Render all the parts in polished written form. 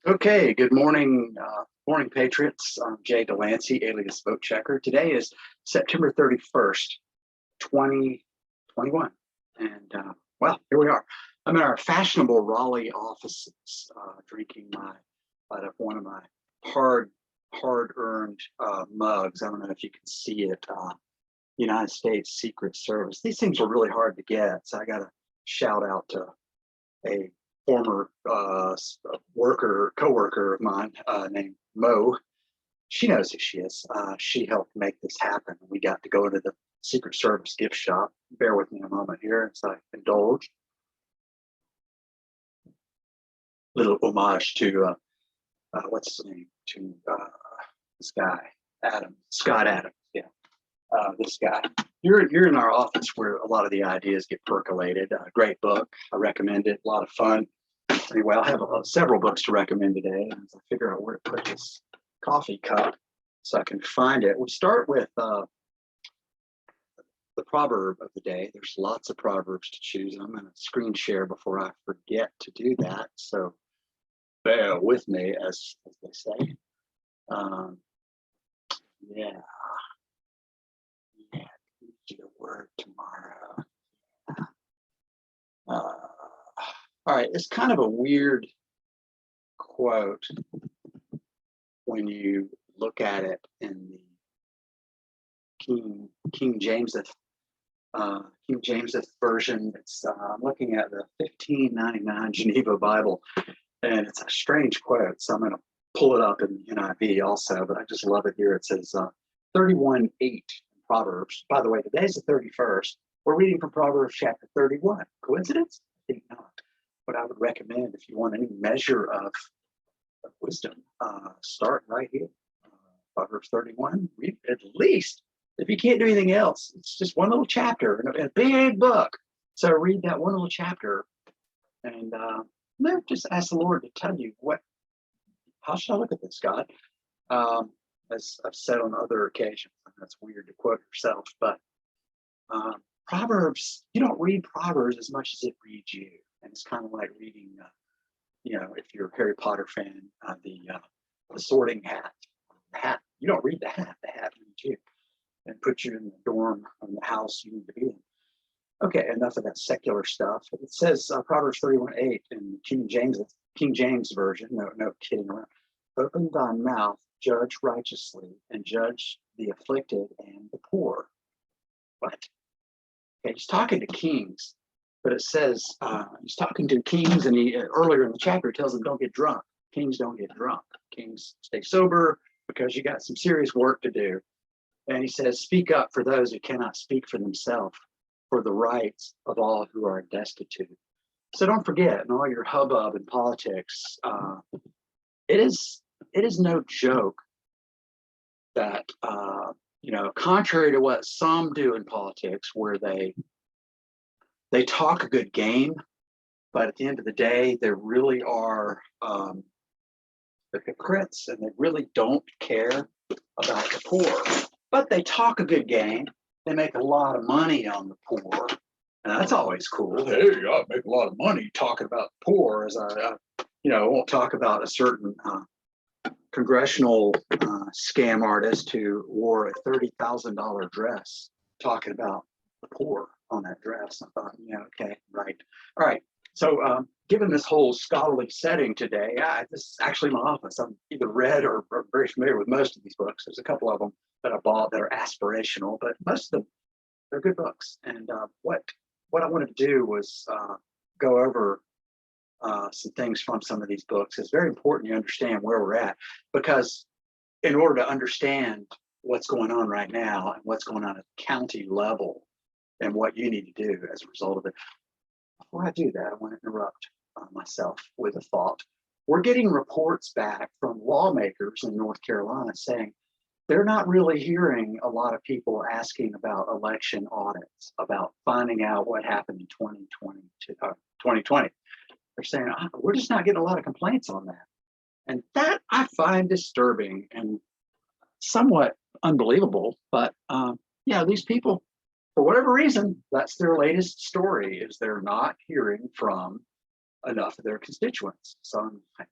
Okay, good morning, morning Patriots. I'm Jay Delancey, alias Vote Checker. Today is September 31st, 2021. And well, here we are. I'm in our fashionable Raleigh offices, drinking out of one of my hard-earned mugs. I don't know if you can see it. United States Secret Service. These things are really hard to get, so I got to shout out to a former co-worker of mine named Mo. She knows who she is. She helped make this happen. We got to go into the Secret Service gift shop. Bear with me a moment here as I indulge. Little homage to what's his name? To this guy, Scott Adams. Yeah, this guy. You're in our office where a lot of the ideas get percolated. Great book. I recommend it. A lot of fun. Anyway, I'll have several books to recommend today as I figure out where to put this coffee cup so I can find it. We start with the proverb of the day. There's lots of proverbs to choose. I'm going to screen share before I forget to do that. So bear with me, as they say. Yeah. Do the word tomorrow. All right, it's kind of a weird quote when you look at it in the King James version. It's I'm looking at the 1599 Geneva Bible, and it's a strange quote. So I'm going to pull it up in the NIV also, but I just love it here. It says 31:8 Proverbs. By the way, today's the 31st. We're reading from Proverbs chapter 31. Coincidence? I think not. What I would recommend if you want any measure of wisdom, start right here. Proverbs 31. Read at least, if you can't do anything else, it's just one little chapter in a big book. So read that one little chapter and just ask the Lord to tell you how should I look at this, God? As I've said on other occasions, and that's weird to quote yourself, but Proverbs, you don't read Proverbs as much as it reads you. And it's kind of like reading, if you're a Harry Potter fan, the Sorting Hat. The hat, you don't read the hat reads you and puts you in the dorm or in the house you need to be in. Okay, enough of that secular stuff. It says Proverbs 31:8 in King James version. No kidding around. Open thy mouth, judge righteously, and judge the afflicted and the poor. What? Okay, he's talking to kings. But it says he's talking to kings, and he earlier in the chapter tells them don't get drunk. Kings don't get drunk. Kings stay sober because you got some serious work to do. And he says, speak up for those who cannot speak for themselves, for the rights of all who are destitute. So don't forget, in all your hubbub in politics, it is no joke that contrary to what some do in politics, where they talk a good game, but at the end of the day, they really are hypocrites, and they really don't care about the poor. But they talk a good game. They make a lot of money on the poor, and that's always cool. Hey, I make a lot of money talking about the poor. As I won't talk about a certain congressional scam artist who wore a $30,000 dress talking about the poor on that dress. I thought, okay, right. All right. So given this whole scholarly setting today, this is actually my office. I'm either read or very familiar with most of these books. There's a couple of them that I bought that are aspirational, but most of them, they're good books. And what I wanted to do was go over some things from some of these books. It's very important you understand where we're at, because in order to understand what's going on right now and what's going on at the county level and what you need to do as a result of it. Before I do that, I want to interrupt myself with a thought. We're getting reports back from lawmakers in North Carolina saying they're not really hearing a lot of people asking about election audits, about finding out what happened in 2020. They're saying, we're just not getting a lot of complaints on that. And that I find disturbing and somewhat unbelievable. But these people, for whatever reason, that's their latest story, is they're not hearing from enough of their constituents. So I'm like,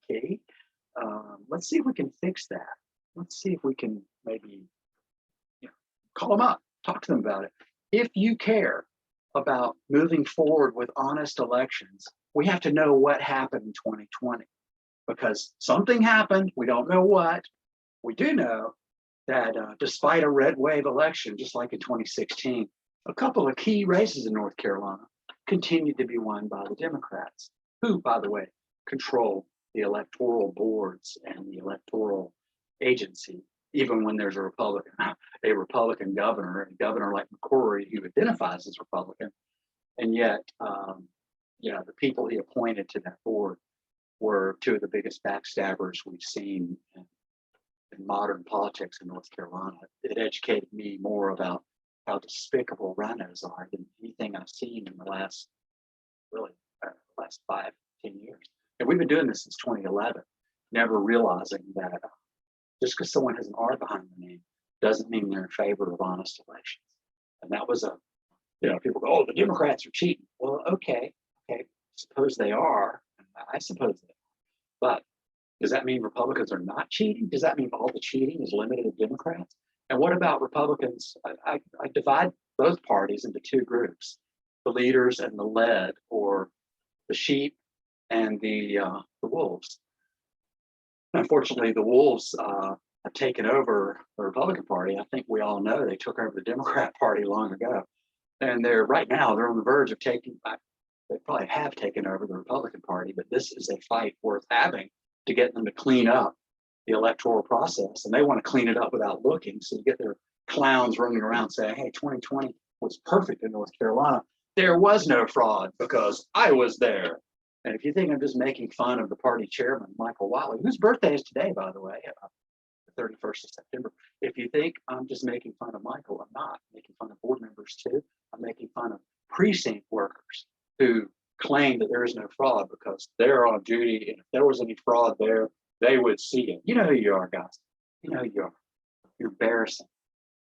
key. Let's see if we can fix that. Let's see if we can maybe call them up, talk to them about it. If you care about moving forward with honest elections, we have to know what happened in 2020, because something happened. We don't know what. We do know that despite a red wave election, just like in 2016, a couple of key races in North Carolina continued to be won by the Democrats, who, by the way, control the electoral boards and the electoral agency, even when there's a Republican governor, a governor like McCrory, who identifies as Republican, and yet, the people he appointed to that board were two of the biggest backstabbers we've seen in modern politics in North Carolina. It educated me more about how despicable rhinos are than anything I've seen in the last 5-10 years. And we've been doing this since 2011, never realizing that just because someone has an R behind the name doesn't mean they're in favor of honest elections. And that was people go, oh, the Democrats are cheating. Well, okay, suppose they are. I suppose they are. But does that mean Republicans are not cheating? Does that mean all the cheating is limited to Democrats? And what about Republicans? I divide both parties into two groups, the leaders and the led, or the sheep and the wolves. Unfortunately, the wolves have taken over the Republican Party. I think we all know they took over the Democrat Party long ago. And they're on the verge of they probably have taken over the Republican Party, but this is a fight worth having to get them to clean up the electoral process. And they want to clean it up without looking. So you get their clowns running around saying, hey, 2020 was perfect in North Carolina. There was no fraud because I was there. And if you think I'm just making fun of the party chairman, Michael Watley, whose birthday is today, by the way, the 31st of September. If you think I'm just making fun of Michael, I'm not. I'm making fun of board members too. I'm making fun of precinct workers who claim that there is no fraud because they're on duty. And if there was any fraud there, they would see it. You know who you are, guys. You know who you are. You're embarrassing.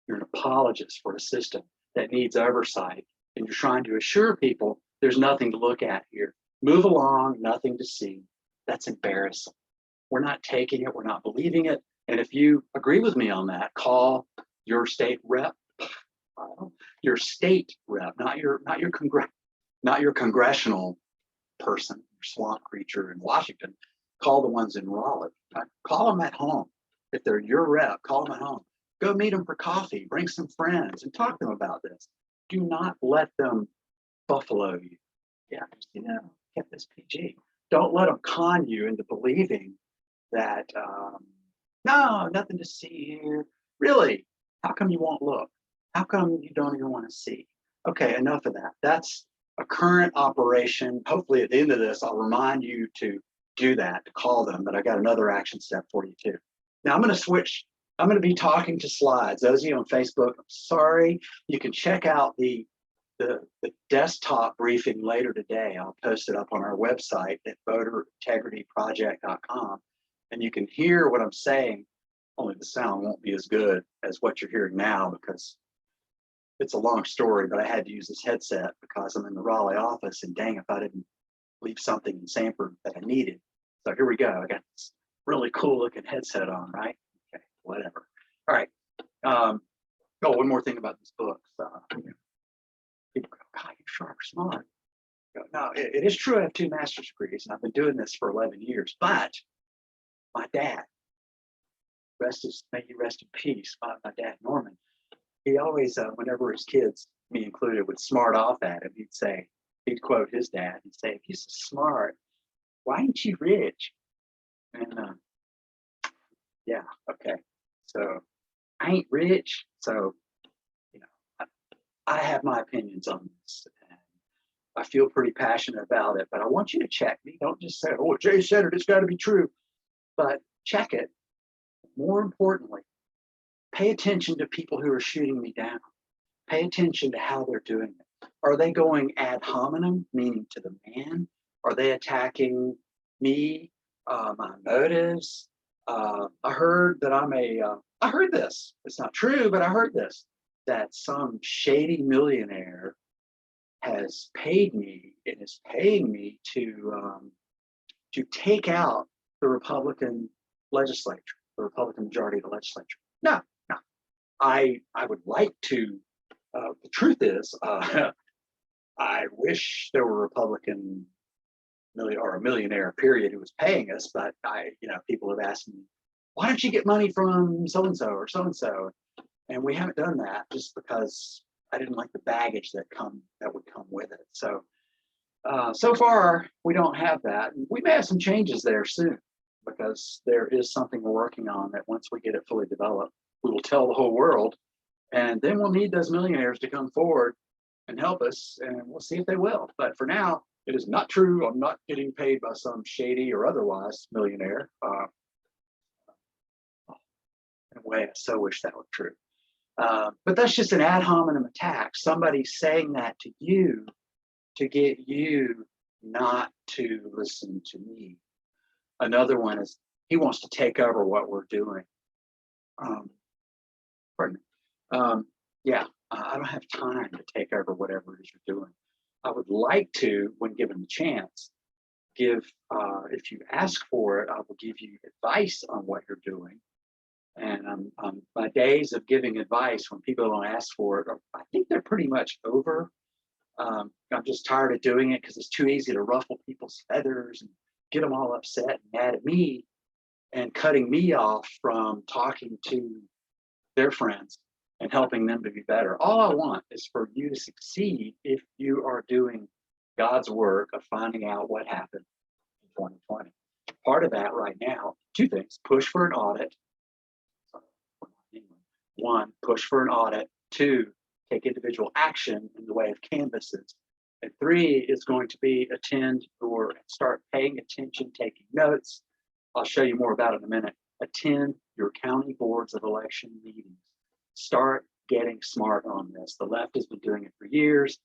You're an apologist for a system that needs oversight. And you're trying to assure people there's nothing to look at here. Move along, nothing to see. That's embarrassing. We're not taking it. We're not believing it. And if you agree with me on that, call your state rep, your state rep, not your congressional person, your swamp creature in Washington. Call the ones in Raleigh. Call them at home. If they're your rep, call them at home. Go meet them for coffee. Bring some friends and talk to them about this. Do not let them buffalo you. Yeah, kept this PG. Don't let them con you into believing that no, nothing to see here. Really? How come you won't look? How come you don't even want to see? Okay, enough of that. That's a current operation. Hopefully at the end of this, I'll remind you to do that, to call them, but I got another action step for you too. Now I'm going to switch. I'm going to be talking to slides. Those of you on Facebook, I'm sorry. You can check out the desktop briefing later today. I'll post it up on our website at voterintegrityproject.com. And you can hear what I'm saying, only the sound won't be as good as what you're hearing now because it's a long story, but I had to use this headset because I'm in the Raleigh office, and dang if I didn't leave something in Sanford that I needed. So here we go. I got this really cool looking headset on, right? Okay, whatever. All right. One more thing about this book. People go, God, you're sharp, smart. No, it is true. I have 2 master's degrees, and I've been doing this for 11 years. But my dad, may he rest in peace, my dad, Norman, he always, whenever his kids, me included, would smart off at him, he'd quote his dad and say, if you're so smart, why ain't you rich? And yeah, okay. So I ain't rich. So, I have my opinions on this. And I feel pretty passionate about it, but I want you to check me. Don't just say, oh, Jay said it, it's got to be true. But check it. More importantly, pay attention to people who are shooting me down. Pay attention to how they're doing it. Are they going ad hominem, meaning to the man? Are they attacking me, my motives? I heard that I heard this. It's not true, but I heard this, that some shady millionaire has paid me and is paying me to take out the Republican legislature, the Republican majority of the legislature. No, no. I would like to. The truth is, I wish there were a Republican or a millionaire period who was paying us, but people have asked me, why don't you get money from so and so or so and so? And we haven't done that just because I didn't like the baggage that would come with it. So so far we don't have that. We may have some changes there soon, because there is something we're working on that once we get it fully developed, we will tell the whole world, and then we'll need those millionaires to come forward and help us, and we'll see if they will. But for now, it is not true. I'm not getting paid by some shady or otherwise millionaire. In a way, I so wish that were true. But that's just an ad hominem attack. Somebody saying that to you to get you not to listen to me. Another one is he wants to take over what we're doing. Pardon me. Yeah, I don't have time to take over whatever it is you're doing. I would like to, when given the chance, give, if you ask for it, I will give you advice on what you're doing. And my days of giving advice when people don't ask for it, I think they're pretty much over. I'm just tired of doing it because it's too easy to ruffle people's feathers and get them all upset and mad at me and cutting me off from talking to their friends and helping them to be better. All I want is for you to succeed if you are doing God's work of finding out what happened in 2020. Part of that right now, two things: push for an audit. One, push for an audit. Two, take individual action in the way of canvasses. And three is going to be attend or start paying attention, taking notes. I'll show you more about it in a minute. Attend your county boards of election meetings. Start getting smart on this. The left has been doing it for years,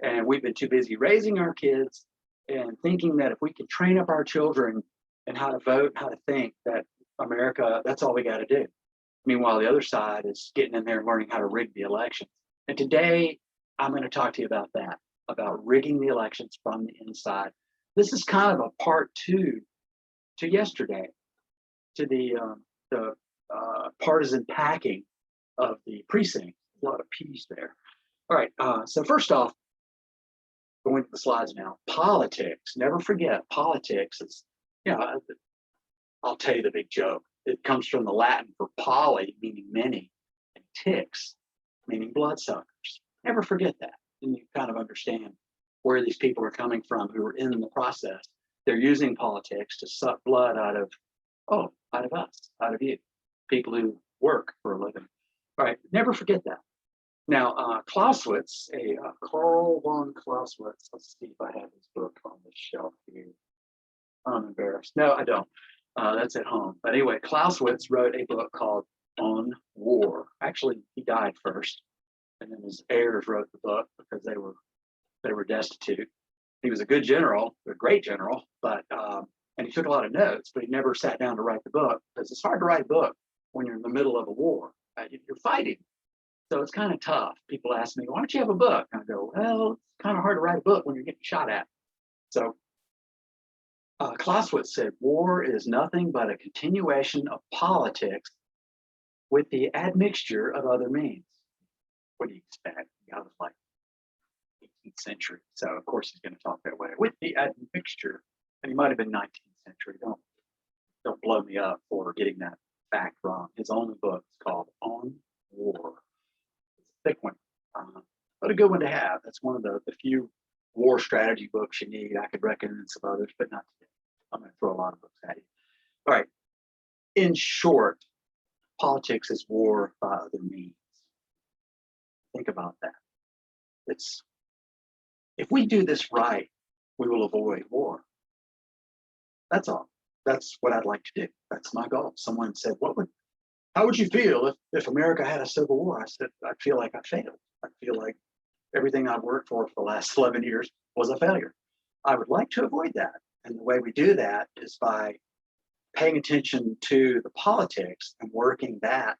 and we've been too busy raising our kids and thinking that if we can train up our children and how to vote, how to think, that America, that's all we got to do. Meanwhile, the other side is getting in there and learning how to rig the elections. And today, I'm going to talk to you about that, about rigging the elections from the inside. This is kind of a part two to yesterday, to the partisan packing of the precinct. A lot of P's there. All right, so first off, going to the slides now, politics. Never forget, politics is, I'll tell you the big joke. It comes from the Latin for poly, meaning many, and ticks, meaning bloodsuckers. Never forget that. And you kind of understand where these people are coming from who are in the process. They're using politics to suck blood out of us, out of you, people who work for a living. All right, never forget that. Now, Clausewitz, Carl von Clausewitz, let's see if I have his book on the shelf here. I'm embarrassed. No, I don't. That's at home. But anyway, Clausewitz wrote a book called On War. Actually, he died first, and then his heirs wrote the book because they were destitute. He was a good general, a great general, but and he took a lot of notes, but he never sat down to write the book, because it's hard to write a book when you're in the middle of a war. You're fighting. So it's kind of tough. People ask me, why don't you have a book? And I go, well, it's kind of hard to write a book when you're getting shot at. So Clausewitz said, war is nothing but a continuation of politics with the admixture of other means. What do you expect? I was like 18th century. So of course he's going to talk that way. With the admixture, and he might have been 19th century. Don't blow me up for getting that fact wrong. His only book is called On War. It's a thick one, but a good one to have. That's one of the few war strategy books you need. I could recommend some others, but not today. I'm going to throw a lot of books at you. All right. In short, politics is war by other means. Think about that. If we do this right, we will avoid war. That's all. That's what I'd like to do. That's my goal. Someone said, how would you feel if America had a civil war? I said, I'd feel like I failed. I feel like everything I've worked for the last 11 years was a failure. I would like to avoid that. And the way we do that is by paying attention to the politics and working back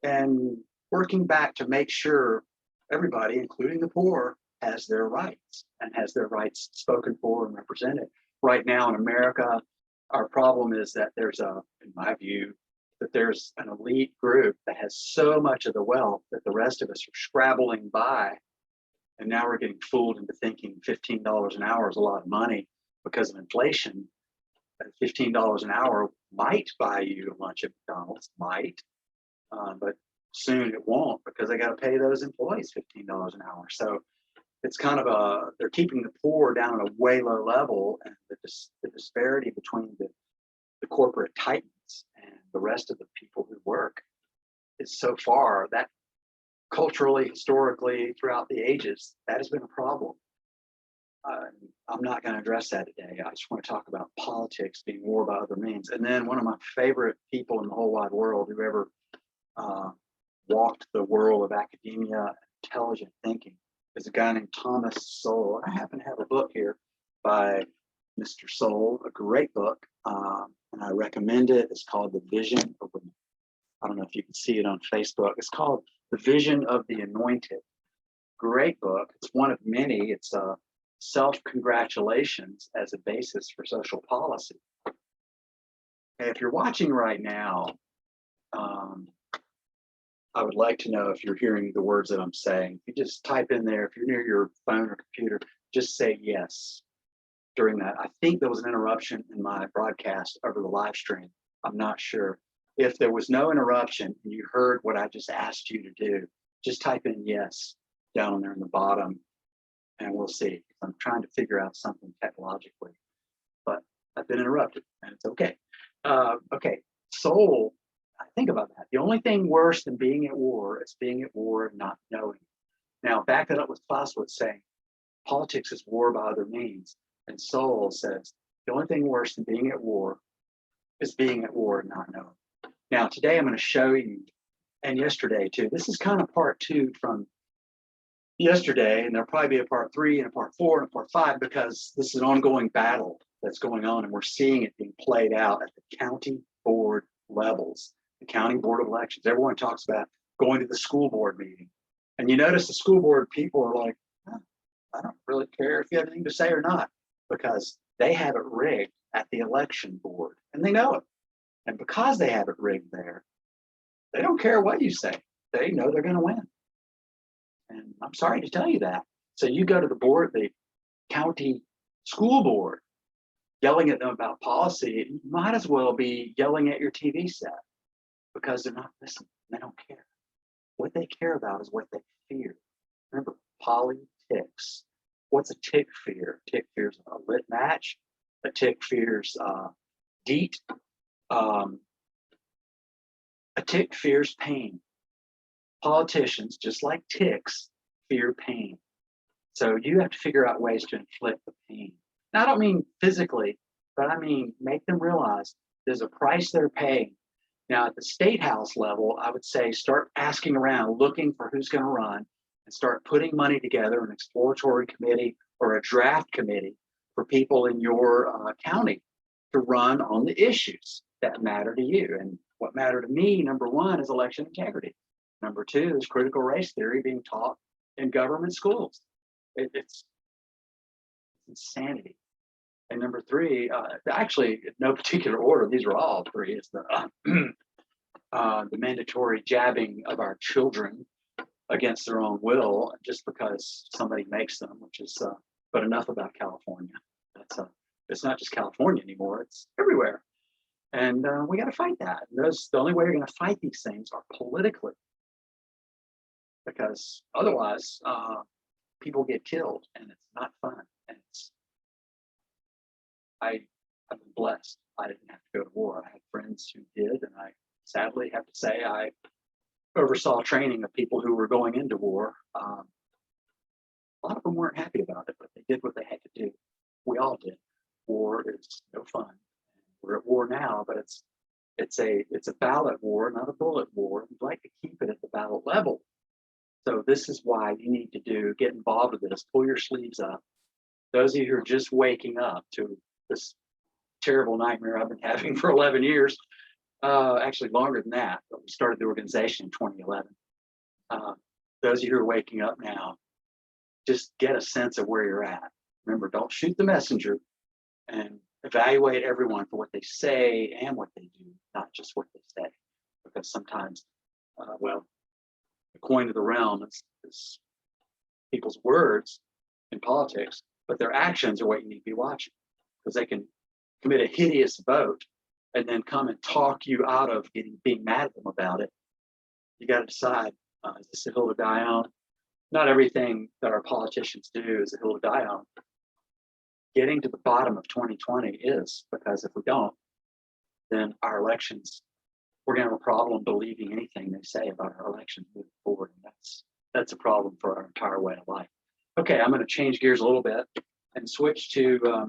to make sure everybody, including the poor, has their rights and has their rights spoken for and represented. Right now in America, our problem is that there's in my view, that there's an elite group that has so much of the wealth that the rest of us are scrabbling by. And now we're getting fooled into thinking $15 an hour is a lot of money because of inflation. $15 an hour might buy you a lunch at McDonald's, but soon it won't because they got to pay those employees $15 an hour. So it's kind of they're keeping the poor down at a way low level, and the disparity between the corporate titans and the rest of the people who work is so far that culturally, historically, throughout the ages, that has been a problem. I'm not going to address that today. I just want to talk about politics being war by other means. And then one of my favorite people in the whole wide world who ever walked the world of academia, intelligent thinking, is a guy named Thomas Sowell. I happen to have a book here by Mr. Sowell, a great book, and I recommend it. It's called The Vision of Women. I don't know if you can see it on Facebook. It's called The Vision of the Anointed. Great book. It's one of many. It's self-congratulations as a basis for social policy. And if you're watching right now, I would like to know if you're hearing the words that I'm saying. If you just type in there, if you're near your phone or computer, just say yes during that. I think there was an interruption in my broadcast over the live stream. I'm not sure. If there was no interruption and you heard what I just asked you to do, just type in yes down there in the bottom and we'll see. I'm trying to figure out something technologically, but I've been interrupted and it's okay. Okay, soul. Think about that. The only thing worse than being at war is being at war and not knowing. Now, back that up with Clausewitz saying, politics is war by other means. And Sowell says, the only thing worse than being at war is being at war and not knowing. Now, today I'm going to show you, and yesterday too, this is kind of part 2 from yesterday, and there'll probably be a part 3 and a part 4 and a part 5 because this is an ongoing battle that's going on and we're seeing it being played out at the county board levels. The county board of elections. Everyone talks about going to the school board meeting. And you notice the school board people are like, oh, I don't really care if you have anything to say or not, because they have it rigged at the election board and they know it. And because they have it rigged there, they don't care what you say. They know they're going to win. And I'm sorry to tell you that. So you go to the board, the county school board, yelling at them about policy, you might as well be yelling at your TV set. Because they're not listening, they don't care. What they care about is what they fear. Remember, politics. What's a tick fear? Tick fears a lit match. A tick fears DEET. A tick fears pain. Politicians, just like ticks, fear pain. So you have to figure out ways to inflict the pain. Now, I don't mean physically, but I mean make them realize there's a price they're paying. Now, at the state house level, I would say start asking around, looking for who's going to run, and start putting money together, an exploratory committee or a draft committee for people in your county to run on the issues that matter to you. And what matter to me, number 1, is election integrity. Number 2 is critical race theory being taught in government schools. It's insanity. And number 3, actually, in no particular order, these are all 3. It's the mandatory jabbing of our children against their own will, just because somebody makes them, which is, but enough about California. It's not just California anymore, it's everywhere. And we got to fight that. The only way you're going to fight these things are politically, because otherwise people get killed and it's not fun. And I've been blessed. I didn't have to go to war. I had friends who did, and I sadly have to say I oversaw training of people who were going into war. A lot of them weren't happy about it, but they did what they had to do. We all did. War is no fun. We're at war now, but it's a ballot war, not a bullet war. We'd like to keep it at the ballot level. So this is why you need to get involved with this. Pull your sleeves up. Those of you who are just waking up to this terrible nightmare I've been having for 11 years, actually longer than that, but we started the organization in 2011. Those of you who are waking up now, just get a sense of where you're at. Remember, don't shoot the messenger and evaluate everyone for what they say and what they do, not just what they say. Because sometimes, well, the coin of the realm is people's words in politics, but their actions are what you need to be watching, because they can commit a hideous vote and then come and talk you out of being mad at them about it. You got to decide, is this a hill to die on? Not everything that our politicians do is a hill to die on. Getting to the bottom of 2020 is, because if we don't, then our elections, we're going to have a problem believing anything they say about our elections moving forward. And that's a problem for our entire way of life. Okay, I'm going to change gears a little bit and switch to,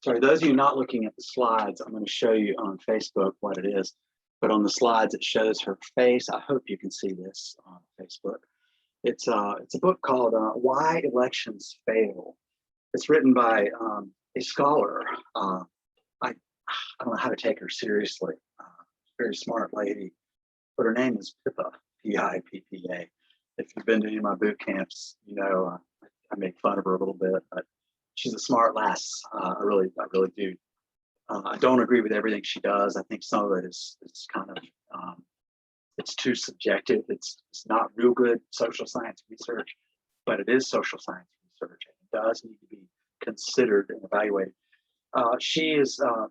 sorry, those of you not looking at the slides, I'm going to show you on Facebook what it is. But on the slides, it shows her face. I hope you can see this on Facebook. It's a book called Why Elections Fail. It's written by a scholar. I don't know how to take her seriously. Very smart lady, but her name is Pippa, P-I-P-P-A. If you've been to any of my boot camps, you know I make fun of her a little bit, but she's a smart lass. I really do. I don't agree with everything she does. I think some of it is kind of it's too subjective. It's not real good social science research, but it is social science research, and it does need to be considered and evaluated. She's a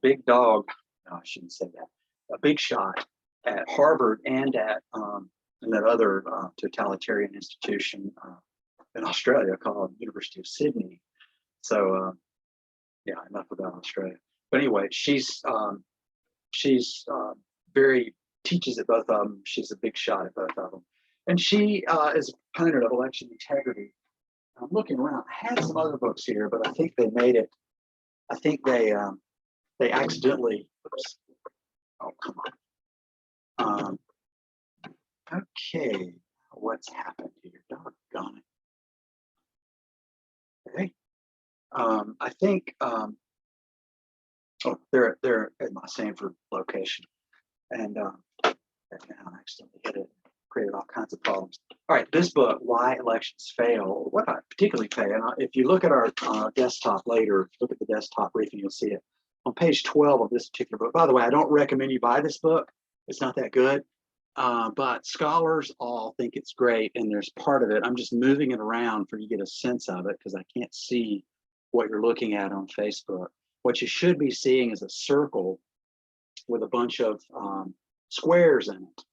big dog. No, I shouldn't say that. A big shot at Harvard and at that other totalitarian institution in Australia called University of Sydney. So yeah, enough about Australia. But anyway, she's very teaches at both of them. She's a big shot at both of them, and she is a proponent of election integrity. I'm looking around. I had some other books here, but I think they made it. I think they accidentally. Oops. Oh, come on. Okay, what's happened here? Doggone it. Okay. I think oh, they're at my Sanford location, and I accidentally hit it, created all kinds of problems. All right, this book, Why Elections Fail, what I particularly fail. If you look at our desktop later, look at the desktop briefing, you'll see it on page 12 of this particular book. By the way, I don't recommend you buy this book. It's not that good, but scholars all think it's great, and there's part of it. I'm just moving it around for you to get a sense of it because I can't see what you're looking at on Facebook. What you should be seeing is a circle with a bunch of squares in it.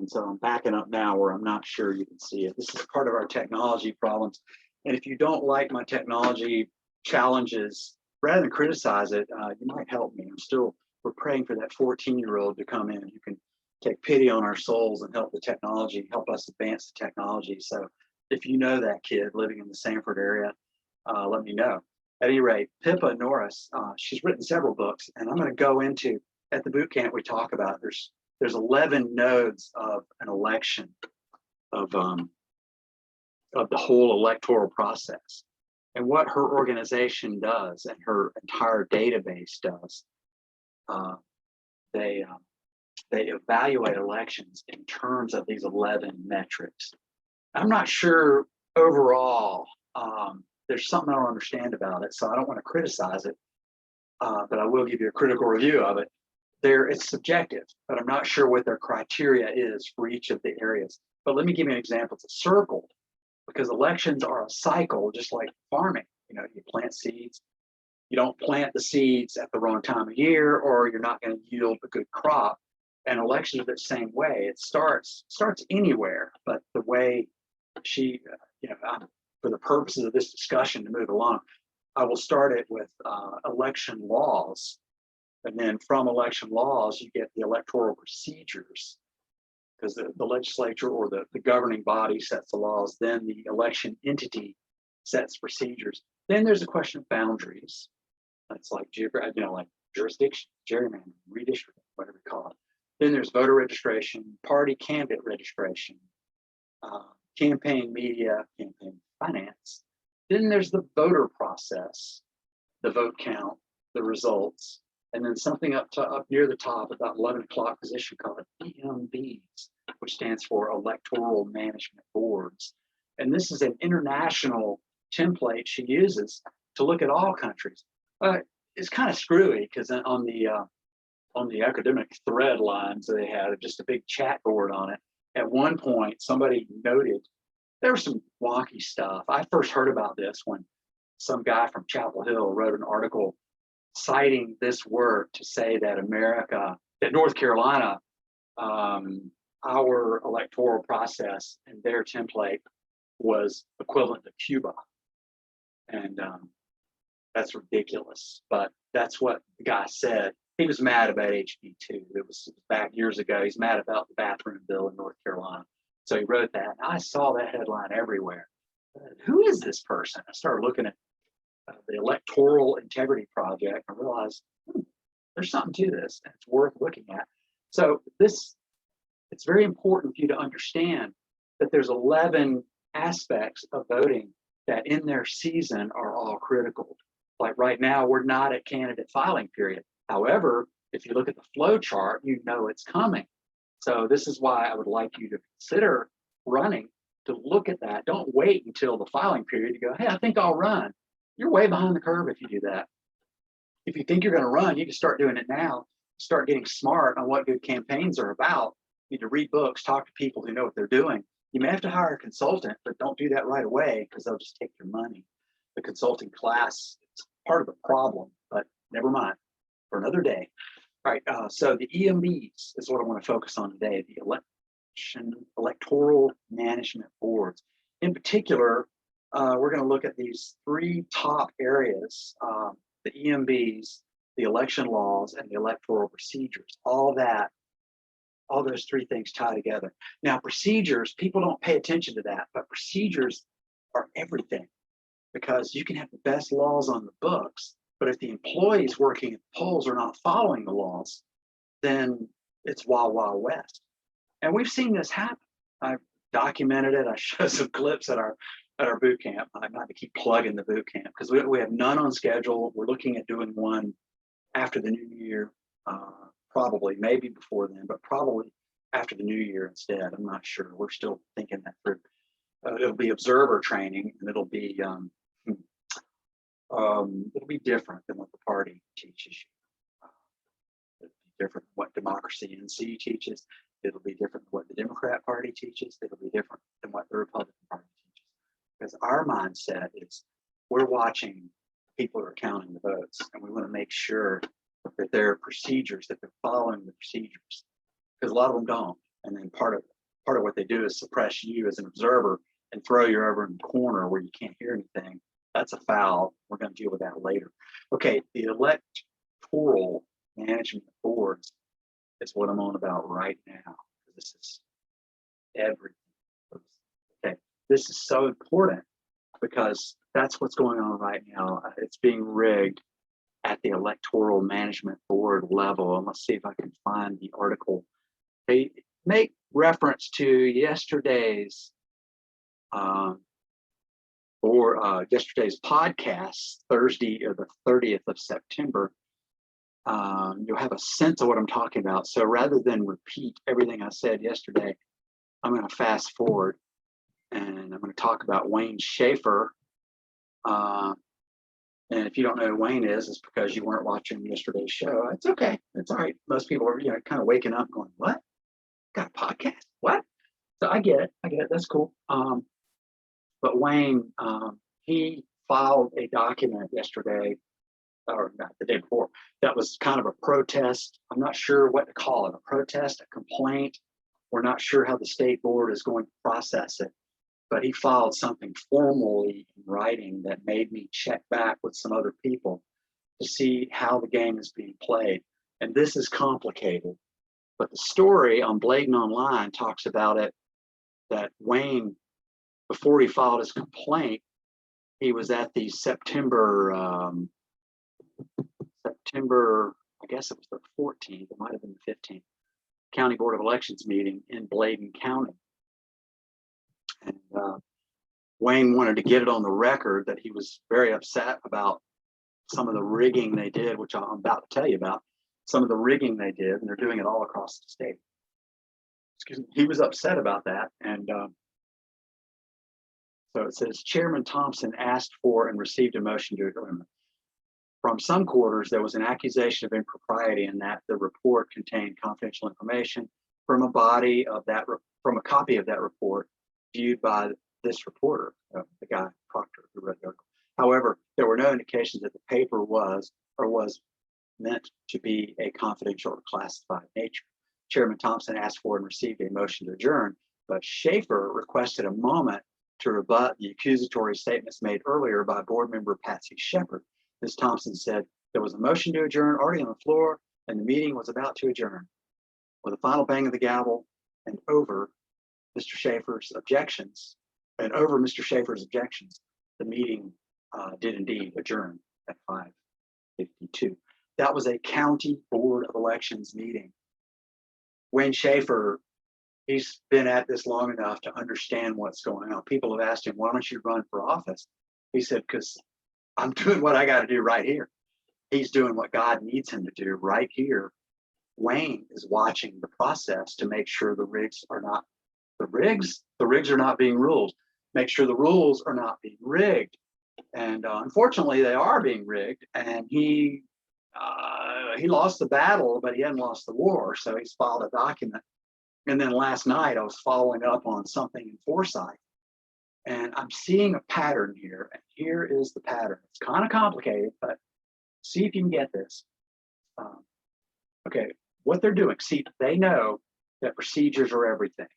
And so I'm backing up now where I'm not sure you can see it. This is part of our technology problems. And if you don't like my technology challenges, rather than criticize it, you might help me. We're praying for that 14-year-old to come in who can take pity on our souls and help us advance the technology. So if you know that kid living in the Sanford area, let me know. At any rate, Pippa Norris, she's written several books, and I'm going to go into, at the boot camp we talk about, there's 11 nodes of an election, of the whole electoral process. And what her organization does and her entire database does, they evaluate elections in terms of these 11 metrics. I'm not sure overall, there's something I don't understand about it, so I don't want to criticize it, but I will give you a critical review of it. It's subjective, but I'm not sure what their criteria is for each of the areas. But let me give you an example. It's a circle, because elections are a cycle, just like farming. You know, you plant seeds. You don't plant the seeds at the wrong time of year, or you're not going to yield a good crop. And elections are the same way. It starts anywhere, but the way she, for the purposes of this discussion to move along, I will start it with election laws. And then from election laws, you get the electoral procedures, because the legislature or the governing body sets the laws. Then the election entity sets procedures. Then there's a question of boundaries. That's like like jurisdiction, gerrymandering, redistricting, whatever you call it. Then there's voter registration, party candidate registration, campaign media, campaign finance. Then there's the voter process, the vote count, the results, and then something up near the top, about 11 o'clock position called EMBs, which stands for Electoral Management Boards. And this is an international template she uses to look at all countries. It's kind of screwy because on the academic thread lines they had just a big chat board on it. At one point, somebody noted there was some wonky stuff. I first heard about this when some guy from Chapel Hill wrote an article citing this work to say that North Carolina, our electoral process and their template was equivalent to Cuba. And that's ridiculous, but that's what the guy said. He was mad about HB2. It was back years ago. He's mad about the bathroom bill in North Carolina. So he wrote that. And I saw that headline everywhere. Who is this person? I started looking at the Electoral Integrity Project and realized there's something to this and it's worth looking at. So it's very important for you to understand that there's 11 aspects of voting that in their season are all critical. Like right now, we're not at candidate filing period. However, if you look at the flow chart, you know it's coming. So this is why I would like you to consider running, to look at that. Don't wait until the filing period to go, hey, I think I'll run. You're way behind the curve if you do that. If you think you're going to run, you can start doing it now. Start getting smart on what good campaigns are about. You need to read books, talk to people who know what they're doing. You may have to hire a consultant, but don't do that right away because they'll just take your money. The consulting class is part of the problem, but never mind, for another day. All right, so the EMBs is what I want to focus on today, the electoral management boards. In particular, we're going to look at these three top areas, the EMBs, the election laws, and the electoral procedures. All those three things tie together. Now, procedures, people don't pay attention to that, but procedures are everything because you can have the best laws on the books, but if the employees working at the polls are not following the laws, then it's wild, wild west. And we've seen this happen. I've documented it. I showed some clips at our boot camp. I might keep plugging the boot camp because we have none on schedule. We're looking at doing one after the new year, probably, maybe before then, but probably after the new year instead. I'm not sure. We're still thinking that through. It'll be observer training, and it'll be different than what the party teaches you. It'll be different than what Democracy NC teaches. It'll be different than what the Democrat Party teaches. It'll be different than what the Republican Party teaches. Because our mindset is we're watching people who are counting the votes, and we want to make sure that there are procedures, that they're following the procedures, because a lot of them don't. And then part of what they do is suppress you as an observer and throw you over in the corner where you can't hear anything. That's a foul. We're going to deal with that later. Okay, the electoral management boards is what I'm on about right now. This is everything. Okay, this is so important because that's what's going on right now. It's being rigged at the electoral management board level. And let's see if I can find the article. They make reference to yesterday's podcast, Thursday or the 30th of September. You'll have a sense of what I'm talking about. So rather than repeat everything I said yesterday, I'm going to fast forward and I'm going to talk about Wayne Schaefer. And if you don't know who Wayne is, it's because you weren't watching yesterday's show. It's okay. It's all right. Most people are, kind of waking up going, what? Got a podcast? What? So I get it. That's cool. But Wayne, he filed a document yesterday, or not, the day before, that was kind of a protest. I'm not sure what to call it, a protest, a complaint. We're not sure how the state board is going to process it. But he filed something formally in writing that made me check back with some other people to see how the game is being played. And this is complicated. But the story on Bladen Online talks about it, that Wayne, before he filed his complaint, he was at the September, I guess it was the 14th, it might have been the 15th, County Board of Elections meeting in Bladen County. And Wayne wanted to get it on the record that he was very upset about some of the rigging they did, which I'm about to tell you about, some of the rigging they did, and they're doing it all across the state. Excuse me. He was upset about that. And so it says, Chairman Thompson asked for and received a motion to adjourn. From some quarters, there was an accusation of impropriety in that the report contained confidential information from a copy of that report viewed by this reporter, the guy Proctor who read the article. However, there were no indications that the paper was meant to be a confidential or classified nature. Chairman Thompson asked for and received a motion to adjourn, but Schaefer requested a moment to rebut the accusatory statements made earlier by board member Patsy Shepard. Ms. Thompson said there was a motion to adjourn already on the floor and the meeting was about to adjourn. With a final bang of the gavel and over Mr. Schaefer's objections, the meeting did indeed adjourn at 5:52. That was a county board of elections meeting. Wayne Schaefer, he's been at this long enough to understand what's going on. People have asked him, why don't you run for office? He said, because I'm doing what I got to do right here. He's doing what God needs him to do right here. Wayne is watching the process to make sure the rigs are not being ruled. Make sure the rules are not being rigged. And unfortunately, they are being rigged. And he lost the battle, but he hadn't lost the war. So he's filed a document. And then last night, I was following up on something in Foresight. And I'm seeing a pattern here. And here is the pattern. It's kind of complicated, but see if you can get this. Okay, what they're doing, see, they know that procedures are everything.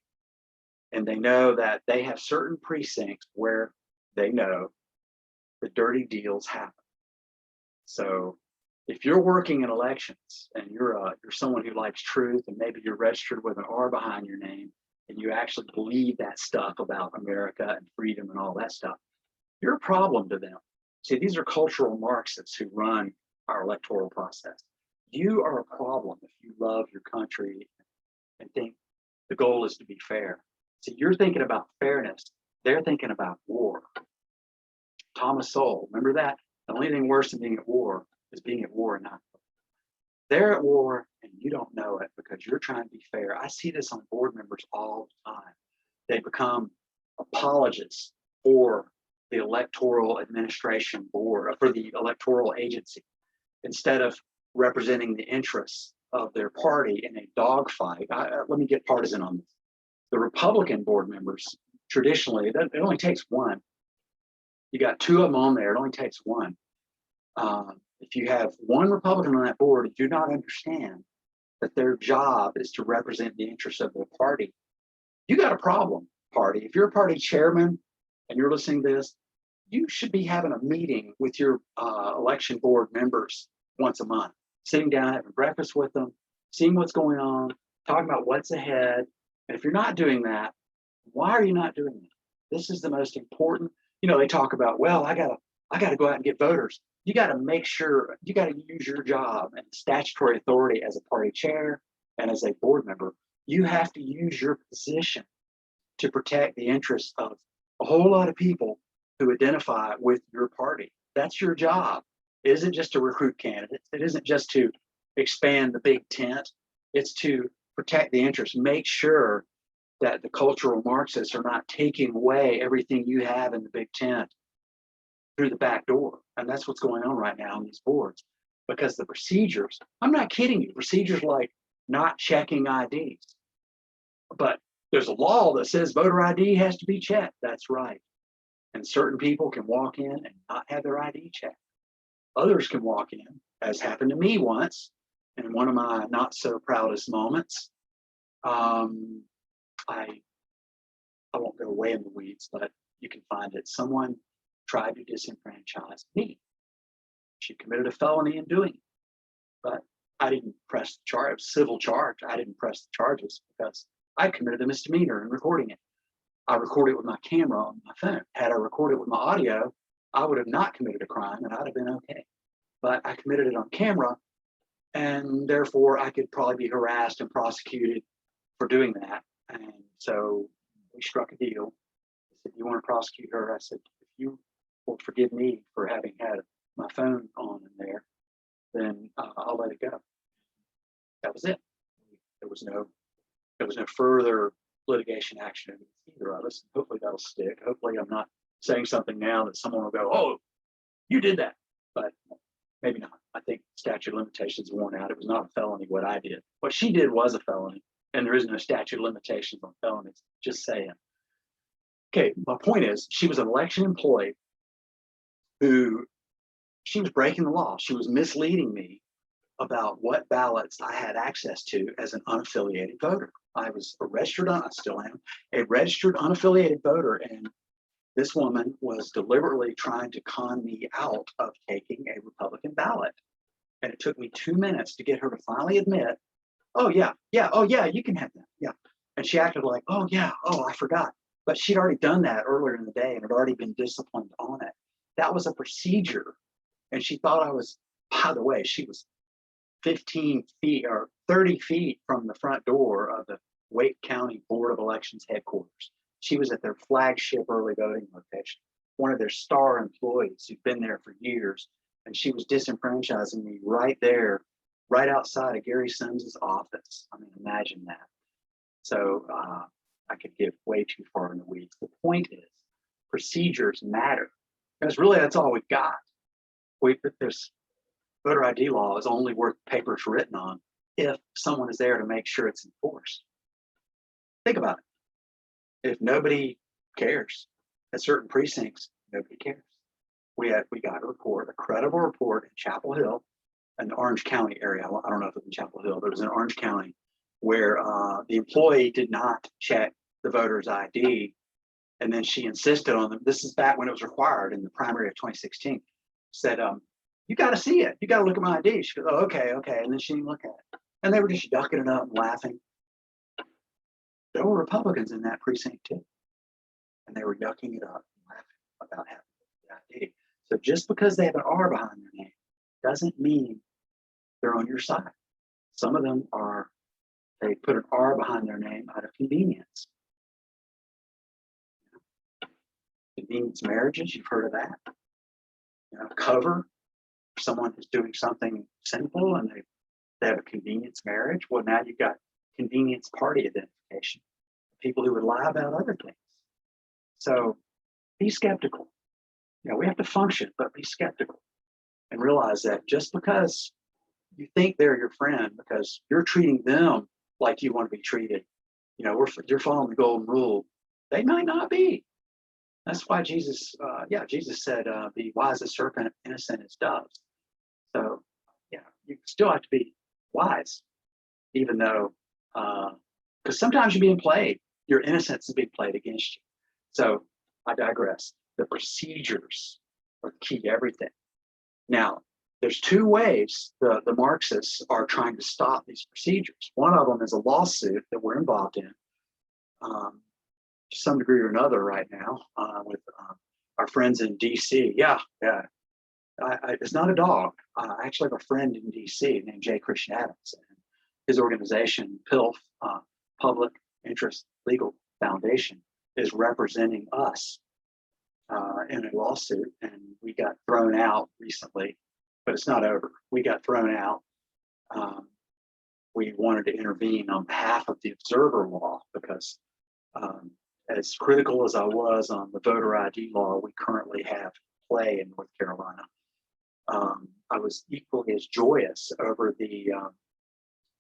And they know that they have certain precincts where they know the dirty deals happen. So if you're working in elections and you're someone who likes truth and maybe you're registered with an R behind your name and you actually believe that stuff about America and freedom and all that stuff, you're a problem to them. See, these are cultural Marxists who run our electoral process. You are a problem if you love your country and think the goal is to be fair. See, you're thinking about fairness. They're thinking about war. Thomas Sowell, remember that? The only thing worse than being at war is being at war and not. They're at war and you don't know it because you're trying to be fair. I see this on board members all the time. They become apologists for the electoral administration board, for the electoral agency, instead of representing the interests of their party in a dogfight. Let me get partisan on this. The Republican board members, traditionally, it only takes one. You got two of them on there, it only takes one. If you have one Republican on that board, you do not understand that their job is to represent the interests of their party. You got a problem, party. If you're a party chairman and you're listening to this, you should be having a meeting with your election board members once a month, sitting down, having breakfast with them, seeing what's going on, talking about what's ahead. And if you're not doing that, why are you not doing that? This is the most important. You know, they talk about, well, I gotta go out and get voters. You got to make sure, you got to use your job and statutory authority as a party chair and as a board member. You have to use your position to protect the interests of a whole lot of people who identify with your party. That's your job. It isn't just to recruit candidates. It isn't just to expand the big tent. It's to protect the interests. Make sure that the cultural Marxists are not taking away everything you have in the big tent through the back door. And that's what's going on right now on these boards. Because the procedures, I'm not kidding you, procedures like not checking IDs. But there's a law that says voter ID has to be checked. That's right. And certain people can walk in and not have their ID checked. Others can walk in, as happened to me once, in one of my not so proudest moments. I won't go way in the weeds, but you can find it. Someone tried to disenfranchise me. She committed a felony in doing it, but I didn't press the charge, civil charge. I didn't press the charges because I committed a misdemeanor in recording it. I recorded it with my camera on my phone. Had I recorded it with my audio, I would have not committed a crime and I'd have been okay. But I committed it on camera, and therefore I could probably be harassed and prosecuted for doing that. And so we struck a deal. I said, "You want to prosecute her?" I said, "If you will forgive me for having had my phone on in there, then I'll let it go." That was it. There was no further litigation action against either of us. Hopefully that'll stick. Hopefully I'm not saying something now that someone will go, "Oh, you did that," but maybe not. statute of limitations worn out. It was not a felony what I did. What she did was a felony, and there is no statute of limitations on felonies. Just saying. Okay, my point is, she was an election employee who, she was breaking the law. She was misleading me about what ballots I had access to as an unaffiliated voter. I was a registered, I still am, a registered unaffiliated voter, and this woman was deliberately trying to con me out of taking a Republican ballot. And it took me 2 minutes to get her to finally admit, oh yeah, oh yeah, you can have that, yeah. And she acted like, oh yeah, oh, I forgot. But she'd already done that earlier in the day and had already been disciplined on it. That was a procedure. And she thought I was, by the way, she was 15 feet or 30 feet from the front door of the Wake County Board of Elections headquarters. She was at their flagship early voting location, one of their star employees who'd been there for years. And she was disenfranchising me right there, right outside of Gary Sims's office. I mean, imagine that. So I could get way too far in the weeds. The point is, procedures matter, because really that's all we've got. There's voter ID law is only worth the paper it's written on if someone is there to make sure it's enforced. Think about it. If nobody cares at certain precincts, nobody cares. We got a report, a credible report in Chapel Hill, an Orange County area. I don't know if it was in Chapel Hill, but it was in Orange County, where the employee did not check the voter's ID, and then she insisted on them. This is back when it was required in the primary of 2016. Said, you got to see it. You got to look at my ID. She goes, oh, okay. And then she didn't look at it. And they were just yucking it up and laughing. There were Republicans in that precinct too. And they were yucking it up and laughing about having the ID. So just because they have an R behind their name doesn't mean they're on your side. Some of them are, they put an R behind their name out of convenience. Convenience marriages, you've heard of that. You know, cover, someone who's doing something sinful and they have a convenience marriage. Well, now you've got convenience party identification, people who would lie about other things. So be skeptical. You know, we have to function, but be skeptical and realize that just because you think they're your friend, because you're treating them like you want to be treated, you know, you're following the golden rule, they might not be. That's why Jesus said, be wise as serpent, innocent as doves. So, yeah, you still have to be wise, even though, because sometimes you're being played, your innocence is being played against you. So I digress. The procedures are the key to everything. Now, there's two ways the Marxists are trying to stop these procedures. One of them is a lawsuit that we're involved in, to some degree or another right now, with our friends in DC. Yeah. It's not a dog. I actually have a friend in DC named J. Christian Adams, and his organization, PILF, Public Interest Legal Foundation, is representing us in a lawsuit, and we got thrown out recently, but it's not over. We got thrown out. We wanted to intervene on behalf of the observer law because as critical as I was on the voter ID law we currently have play in North Carolina, I was equally as joyous over the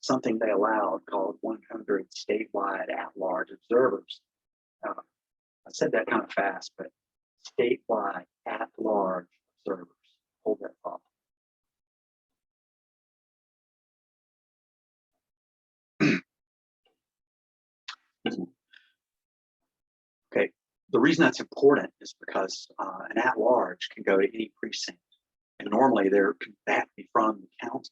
something they allowed called 100 statewide at-large observers. I said that kind of fast, but statewide at-large observers. Hold that thought. Okay, the reason that's important is because an at-large can go to any precinct, and normally they have to be from the county.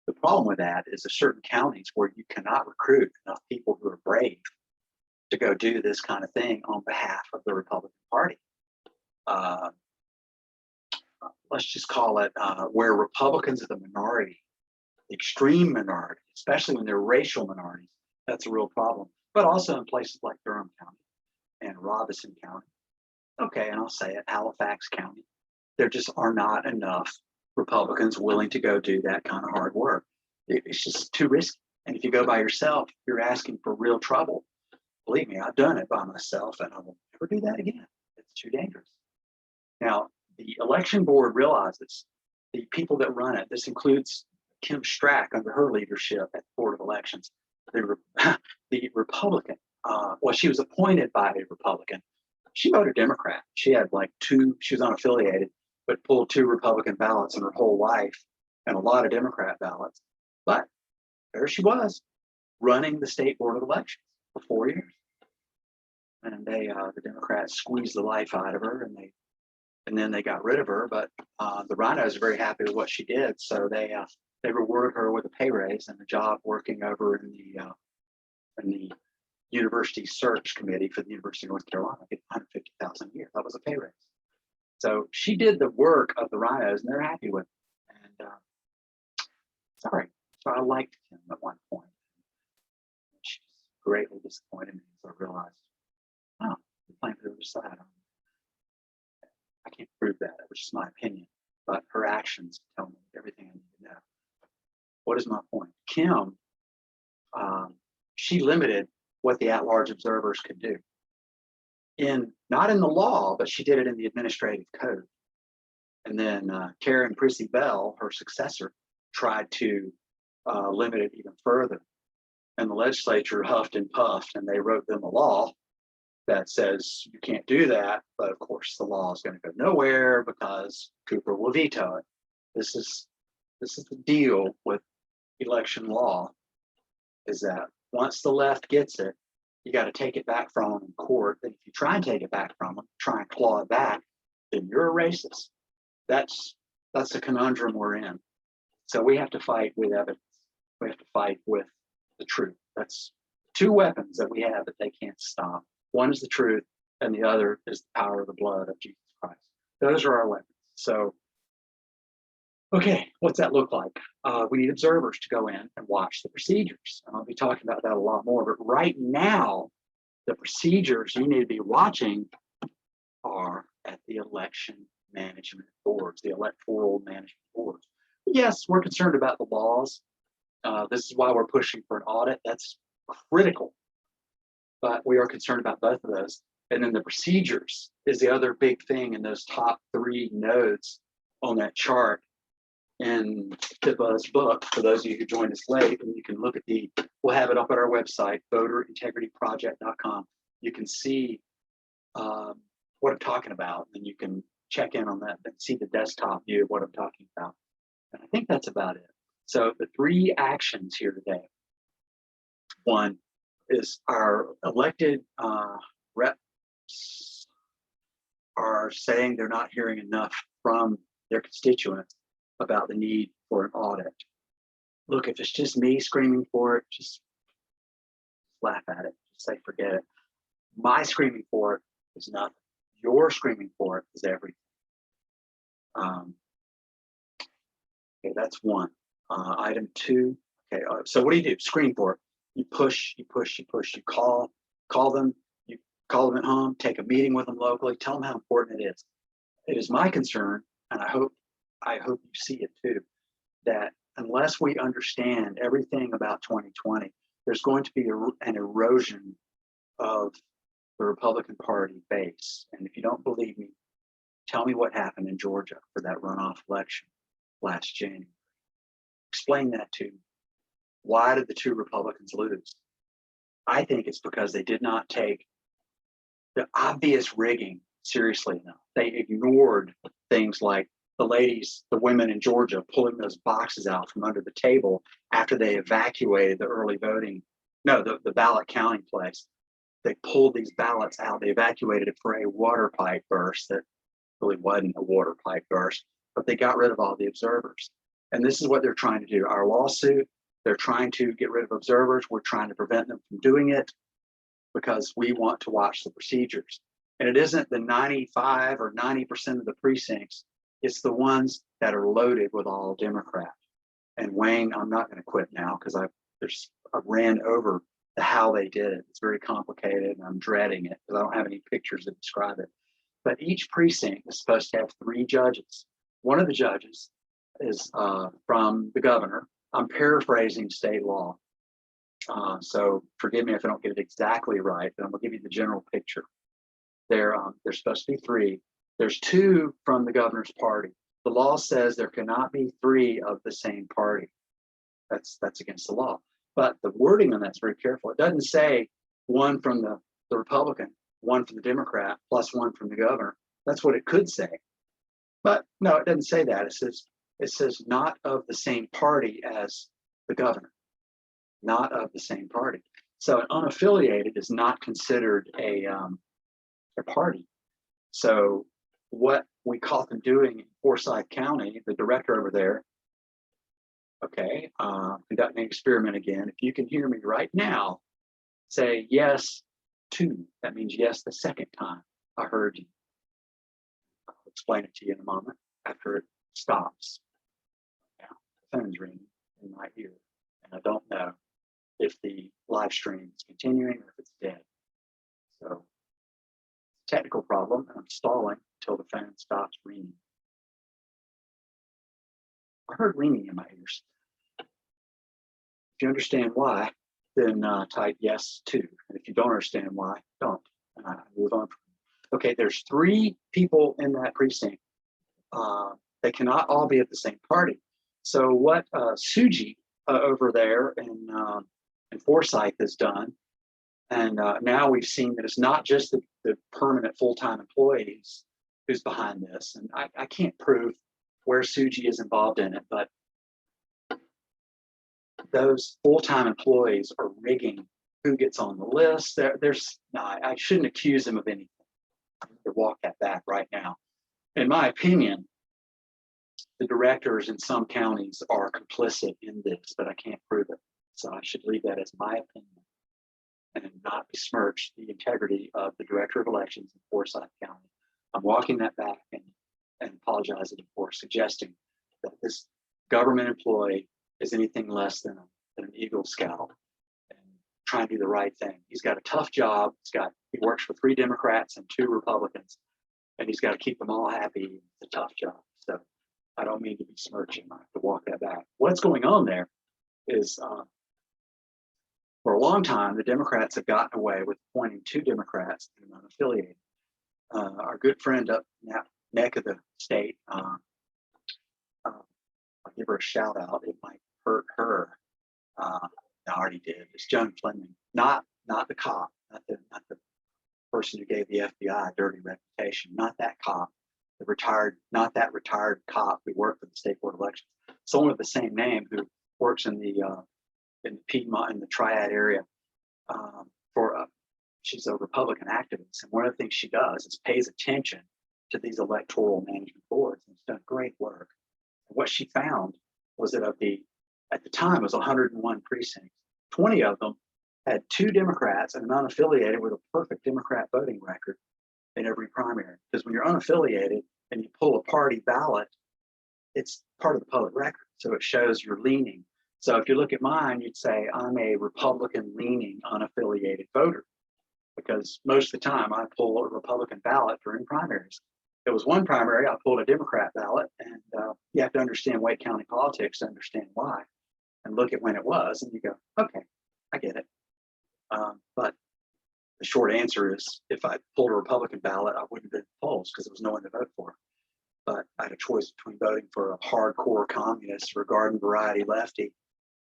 The problem with that is there's certain counties where you cannot recruit enough people who are brave to go do this kind of thing on behalf of the Republican Party. Let's just call it where Republicans are the minority, the extreme minority, especially when they're racial minorities. That's a real problem. But also in places like Durham County and Robinson County. Okay, and I'll say it, Halifax County. There just are not enough Republicans willing to go do that kind of hard work. It's just too risky. And if you go by yourself, you're asking for real trouble. Believe me, I've done it by myself, and I will never do that again. It's too dangerous. Now, the election board realizes the people that run it, this includes Kim Strack under her leadership at the Board of Elections, the Republican, well, she was appointed by a Republican. She voted Democrat. She had like she was unaffiliated, but pulled 2 Republican ballots in her whole life and a lot of Democrat ballots. But there she was, running the state Board of Elections for 4 years. And the Democrats squeezed the life out of her, and then they got rid of her. But the Rhinos are very happy with what she did, so they rewarded her with a pay raise and a job working over in the University Search Committee for the University of North Carolina, getting $150,000 a year. That was a pay raise. So she did the work of the Rhinos, and they're happy with it. And so I liked him at one point. She greatly disappointed me as I realized, oh, I'm playing for the other side. I can't prove that. That was just my opinion. But her actions tell me everything I need to know. What is my point? Kim, she limited what the at-large observers could do. Not in the law, but she did it in the administrative code. And then Karen Prissy Bell, her successor, tried to limit it even further. And the legislature huffed and puffed, and they wrote them a law that says you can't do that. But of course, the law is going to go nowhere because Cooper will veto it. This is the deal with election law, is that once the left gets it, you got to take it back from them in court. And if you try and take it back from them, try and claw it back, then you're a racist. That's the conundrum we're in. So we have to fight with evidence. We have to fight with the truth. That's 2 weapons that we have that they can't stop. One is the truth, and the other is the power of the blood of Jesus Christ. Those are our weapons. So, okay, what's that look like? We need observers to go in and watch the procedures. And I'll be talking about that a lot more. But right now, the procedures you need to be watching are at the election management boards, the electoral management boards. Yes, we're concerned about the laws. This is why we're pushing for an audit. That's critical. But we are concerned about both of those. And then the procedures is the other big thing in those top 3 nodes on that chart in Pippa's book. For those of you who joined us late, and you can look at we'll have it up at our website, voterintegrityproject.com. You can see what I'm talking about, and you can check in on that and see the desktop view of what I'm talking about. And I think that's about it. So the 3 actions here today. One is our elected reps are saying they're not hearing enough from their constituents about the need for an audit. Look, if it's just me screaming for it, just laugh at it. Just say, forget it. My screaming for it is nothing. Your screaming for it is everything. Okay, that's one. Item 2. Okay, so what do? Scream for it. You push, you push, you push. You call them. You call them at home. Take a meeting with them locally. Tell them how important it is. It is my concern, and I hope you see it too, that unless we understand everything about 2020, there's going to be an erosion of the Republican Party base. And if you don't believe me, tell me what happened in Georgia for that runoff election last January. Explain that to me. Why did the 2 Republicans lose? I think it's because they did not take the obvious rigging seriously enough. They ignored things like the women in Georgia pulling those boxes out from under the table after they evacuated the ballot counting place. They pulled these ballots out. They evacuated it for a water pipe burst that really wasn't a water pipe burst, but they got rid of all the observers. And this is what they're trying to do. Our lawsuit, they're trying to get rid of observers. We're trying to prevent them from doing it because we want to watch the procedures. And it isn't the 95 or 90% of the precincts. It's the ones that are loaded with all Democrat. And Wayne, I'm not going to quit now because I've ran over how they did it. It's very complicated, and I'm dreading it because I don't have any pictures that describe it. But each precinct is supposed to have 3 judges. One of the judges is from the governor. I'm paraphrasing state law. So forgive me if I don't get it exactly right, but I'm gonna give you the general picture. There's supposed to be 3. There's 2 from the governor's party. The law says there cannot be 3 of the same party. That's against the law. But the wording on that's very careful. It doesn't say 1 from the Republican, 1 from the Democrat, plus 1 from the governor. That's what it could say. But no, it doesn't say that. It says not of the same party as the governor, not of the same party. So an unaffiliated is not considered a party. So what we caught them doing in Forsyth County, the director over there, okay, conducting an experiment again. If you can hear me right now, say yes 2. That means yes the second time I heard you. I'll explain it to you in a moment after it stops. Now, the phone's ringing in my ear, and I don't know if the live stream is continuing or if it's dead. So, technical problem, and I'm stalling until the phone stops ringing. I heard ringing in my ears. If you understand why, then type yes 2. And if you don't understand why, don't. And I move on. Okay, there's 3 people in that precinct. They cannot all be at the same party. So what Suji over there in Forsyth has done, and now we've seen that it's not just the permanent full-time employees who's behind this. And I can't prove where Suji is involved in it, but those full-time employees are rigging who gets on the list. I shouldn't accuse them of anything. I need to walk that back right now. In my opinion, the directors in some counties are complicit in this, but I can't prove it. So I should leave that as my opinion and not besmirch the integrity of the director of elections in Forsyth County. I'm walking that back and apologizing for suggesting that this government employee is anything less than an Eagle Scout and trying to do the right thing. He's got a tough job. He works for 3 Democrats and 2 Republicans, and he's got to keep them all happy. It's a tough job. So I don't mean to besmirch him. I have to walk that back. What's going on there is for a long time, the Democrats have gotten away with appointing 2 Democrats and unaffiliated. Our good friend up in that neck of the state, I'll give her a shout out. It might hurt her. I already did. It's Joan Fleming, not the cop, not the person who gave the FBI a dirty reputation, not that cop, not that retired cop who worked for the state board of elections. Someone with the same name who works in the Piedmont, in the Triad area, she's a Republican activist, and one of the things she does is pays attention to these electoral management boards, and it's done great work. And what she found was that at the time, it was 101 precincts. 20 of them had 2 Democrats and an unaffiliated with a perfect Democrat voting record in every primary. Because when you're unaffiliated and you pull a party ballot, it's part of the public record, so it shows your leaning. So if you look at mine, you'd say I'm a Republican-leaning unaffiliated voter, because most of the time I pull a Republican ballot during primaries. There was one primary, I pulled a Democrat ballot, and you have to understand Wake County politics to understand why, and look at when it was, and you go, okay, I get it. But the short answer is, if I pulled a Republican ballot, I wouldn't have been polls because there was no one to vote for. But I had a choice between voting for a hardcore communist or a garden variety lefty,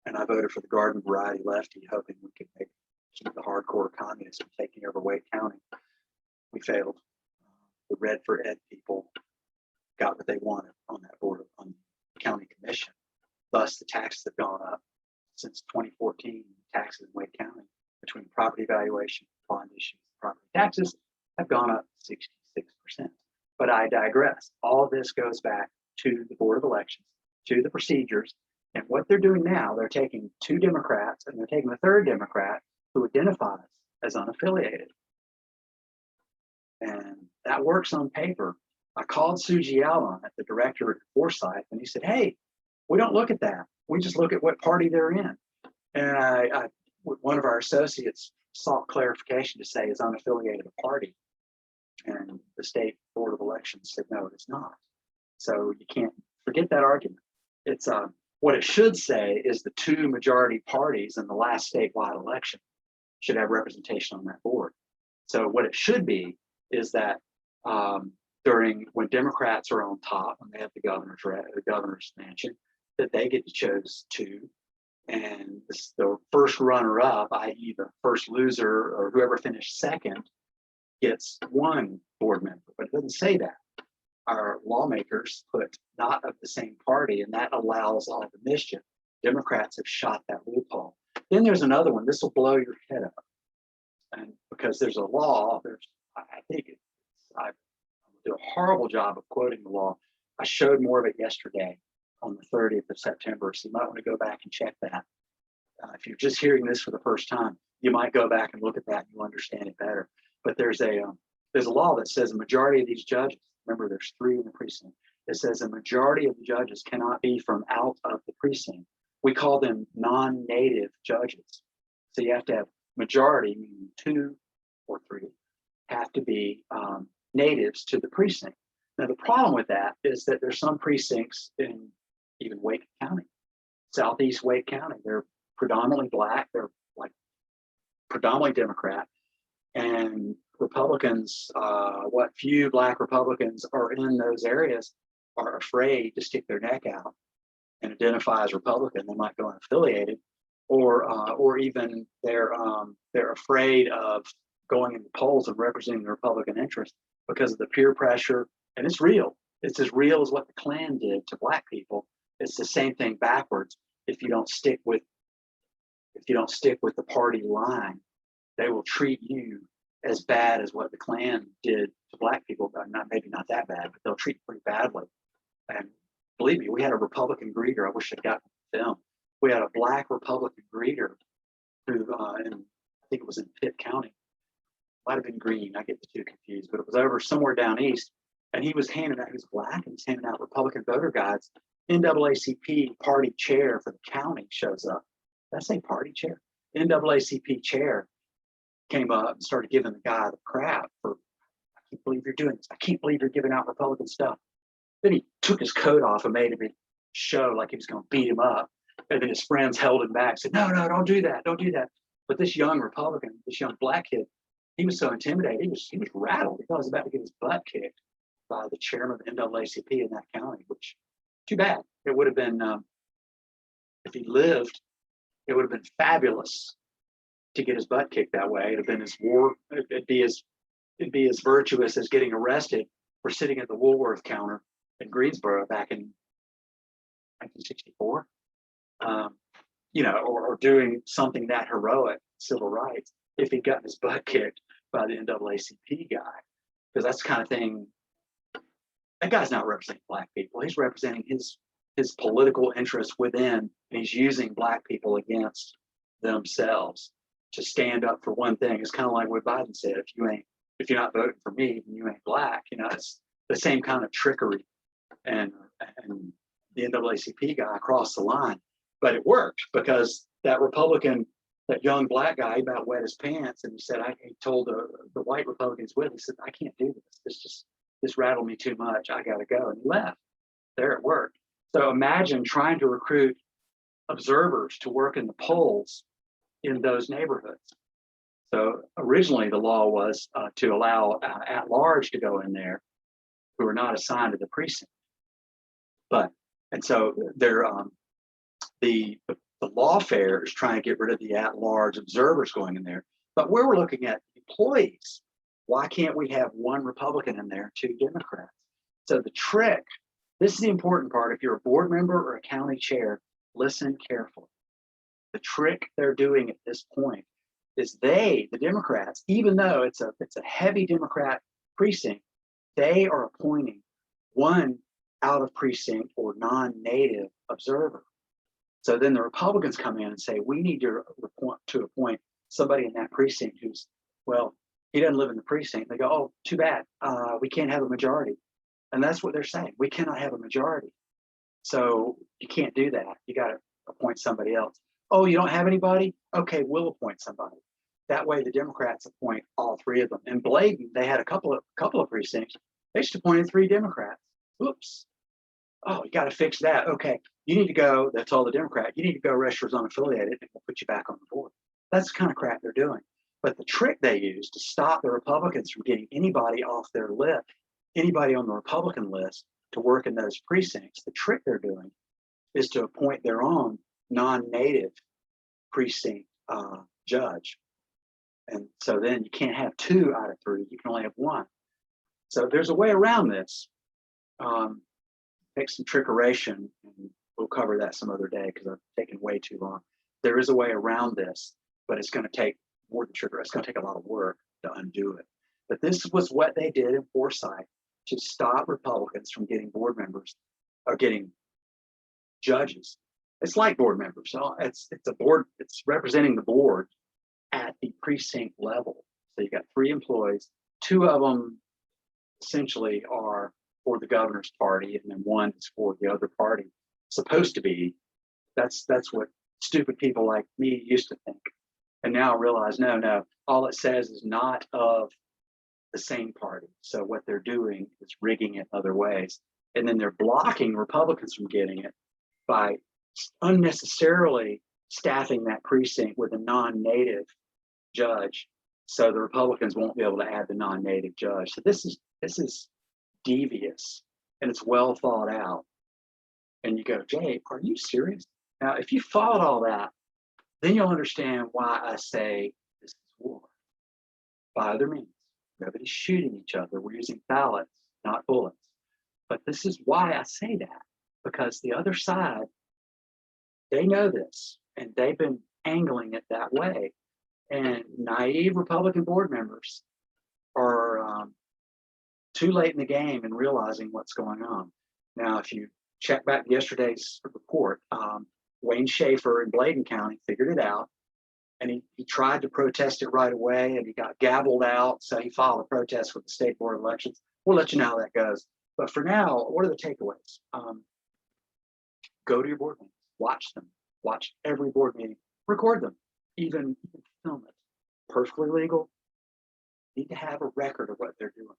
and I voted for the garden variety lefty, hoping we could keep the hardcore communists from taking over Wake County. We failed. The Red for Ed people got what they wanted on that board, on the county commission. Thus, the taxes have gone up since 2014. Taxes in Wake County, between property valuation, bond issues, property taxes, have gone up 66%. But I digress. All this goes back to the Board of Elections, to the procedures. And what they're doing now, they're taking 2 Democrats and they're taking a 3rd Democrat who identifies as unaffiliated. And that works on paper. I called Suji out on it, the director at Forsyth, and he said, hey, we don't look at that. We just look at what party they're in. And one of our associates sought clarification to say, is unaffiliated a party? And the state board of elections said, no, it's not. So you can't forget that argument. It's what it should say is the 2 majority parties in the last statewide election should have representation on that board. So what it should be is that during when Democrats are on top, when they have the governor's mansion, that they get to choose two. And the first runner-up, i.e. the first loser or whoever finished second, gets one board member. But it doesn't say that. Our lawmakers put not of the same party, and that allows all the mischief. Democrats have shot that loophole. Then there's another one. This will blow your head up. And because there's a law, I think I do a horrible job of quoting the law. I showed more of it yesterday on the 30th of September, so you might want to go back and check that. If you're just hearing this for the first time, you might go back and look at that and you'll understand it better. But there's a law that says a majority of these judges, remember there's 3 in the precinct, it says a majority of the judges cannot be from out of the precinct. We call them non-native judges. So you have to have majority, meaning 2 or 3, have to be natives to the precinct. Now the problem with that is that there's some precincts in even Wake County, Southeast Wake County, they're predominantly Black, they're like predominantly Democrat, and Republicans, what few Black Republicans are in those areas are afraid to stick their neck out and identify as Republican. They might go unaffiliated, or even they're afraid of going in the polls and representing the Republican interest because of the peer pressure. And it's real. It's as real as what the Klan did to Black people. It's the same thing backwards. If you don't stick with the party line, they will treat you as bad as what the Klan did to Black people. Maybe not that bad, but they'll treat you pretty badly. And believe me, we had a Republican greeter. I wish I'd gotten the film. We had a Black Republican greeter who, I think it was in Pitt County. Might have been Green. I get the two confused, but it was over somewhere down east. And he was handing out, he was Black, and he's handing out Republican voter guides. NAACP party chair for the county shows up. Did I say party chair? NAACP chair came up and started giving the guy the crap for, I can't believe you're doing this. I can't believe you're giving out Republican stuff. Then he took his coat off and made him show like he was going to beat him up. And then his friends held him back, said, no, don't do that. Don't do that. But this young Republican, this young Black kid, he was so intimidated. He was rattled. He thought he was about to get his butt kicked by the chairman of the NAACP in that county, which too bad. It would have been, if he lived, it would have been fabulous to get his butt kicked that way. It'd have been it'd be as virtuous as getting arrested for sitting at the Woolworth counter in Greensboro back in 1964. Or doing something that heroic, civil rights, if he'd gotten his butt kicked by the NAACP guy. Because that's the kind of thing, that guy's not representing Black people. He's representing his political interests within, and he's using Black people against themselves to stand up for one thing. It's kind of like what Biden said, if you're not voting for me, then you ain't Black. It's the same kind of trickery. And the NAACP guy crossed the line. But it worked because that Republican, that young Black guy, he about wet his pants, and he said, he told the white Republicans with him, he said, I can't do this. This rattled me too much. I got to go. And he left. There it worked. So imagine trying to recruit observers to work in the polls in those neighborhoods. So originally the law was to allow at-large to go in there who are not assigned to the precinct. And so they're the lawfare is trying to get rid of the at-large observers going in there. But where we're looking at employees, why can't we have one Republican in there, 2 Democrats? So the trick, this is the important part. If you're a board member or a county chair, listen carefully. The trick they're doing at this point is the Democrats, even though it's a heavy Democrat precinct, they are appointing one out of precinct or non-native observer. So then the Republicans come in and say, we need to appoint somebody in that precinct who's, well, he doesn't live in the precinct. They go, oh, too bad. We can't have a majority. And that's what they're saying. We cannot have a majority. So you can't do that. You got to appoint somebody else. Oh, you don't have anybody? Okay, we'll appoint somebody. That way the Democrats appoint all 3 of them. In Bladen, they had a couple of precincts. They just appointed 3 Democrats. Oops. Oh, you got to fix that. Okay, you need to go. That's all the Democrat. You need to go register as unaffiliated, and we'll put you back on the board. That's the kind of crap they're doing. But the trick they use to stop the Republicans from getting anybody off their list anybody on the Republican list to work in those precincts, the trick they're doing is to appoint their own non-native precinct judge. And so then you can't have 2 out of 3, you can only have 1. So there's a way around this. Takes some trickeration, and we'll cover that some other day because I've taken way too long. There is a way around this, but it's going to take more than trigger. It's going to take a lot of work to undo it. But this was what they did in foresight to stop Republicans from getting board members or getting judges. It's like board members. So it's a board. It's representing the board at the precinct level. So you got 3 employees. 2 of them essentially are for the governor's party, and then 1 is for the other party. Supposed to be. That's what stupid people like me used to think. And now I realize, no, all it says is not of the same party. So what they're doing is rigging it other ways. And then they're blocking Republicans from getting it by unnecessarily staffing that precinct with a non-native judge. So the Republicans won't be able to add the non-native judge. So this is devious, and it's well thought out. And you go, Jay, are you serious? Now, if you followed all that, then you'll understand why I say this is war. By other means, nobody's shooting each other. We're using ballots, not bullets. But this is why I say that, because the other side, they know this, and they've been angling it that way. And naive Republican board members are too late in the game in realizing what's going on. Now, if you check back yesterday's report, Wayne Schaefer in Bladen County figured it out, and he tried to protest it right away, and he got gavelled out, so he filed a protest with the state board of elections. We'll let you know how that goes. But for now, what are the takeaways? Go to your board meetings, watch them, watch every board meeting, record them, even film it. Perfectly legal. Need to have a record of what they're doing.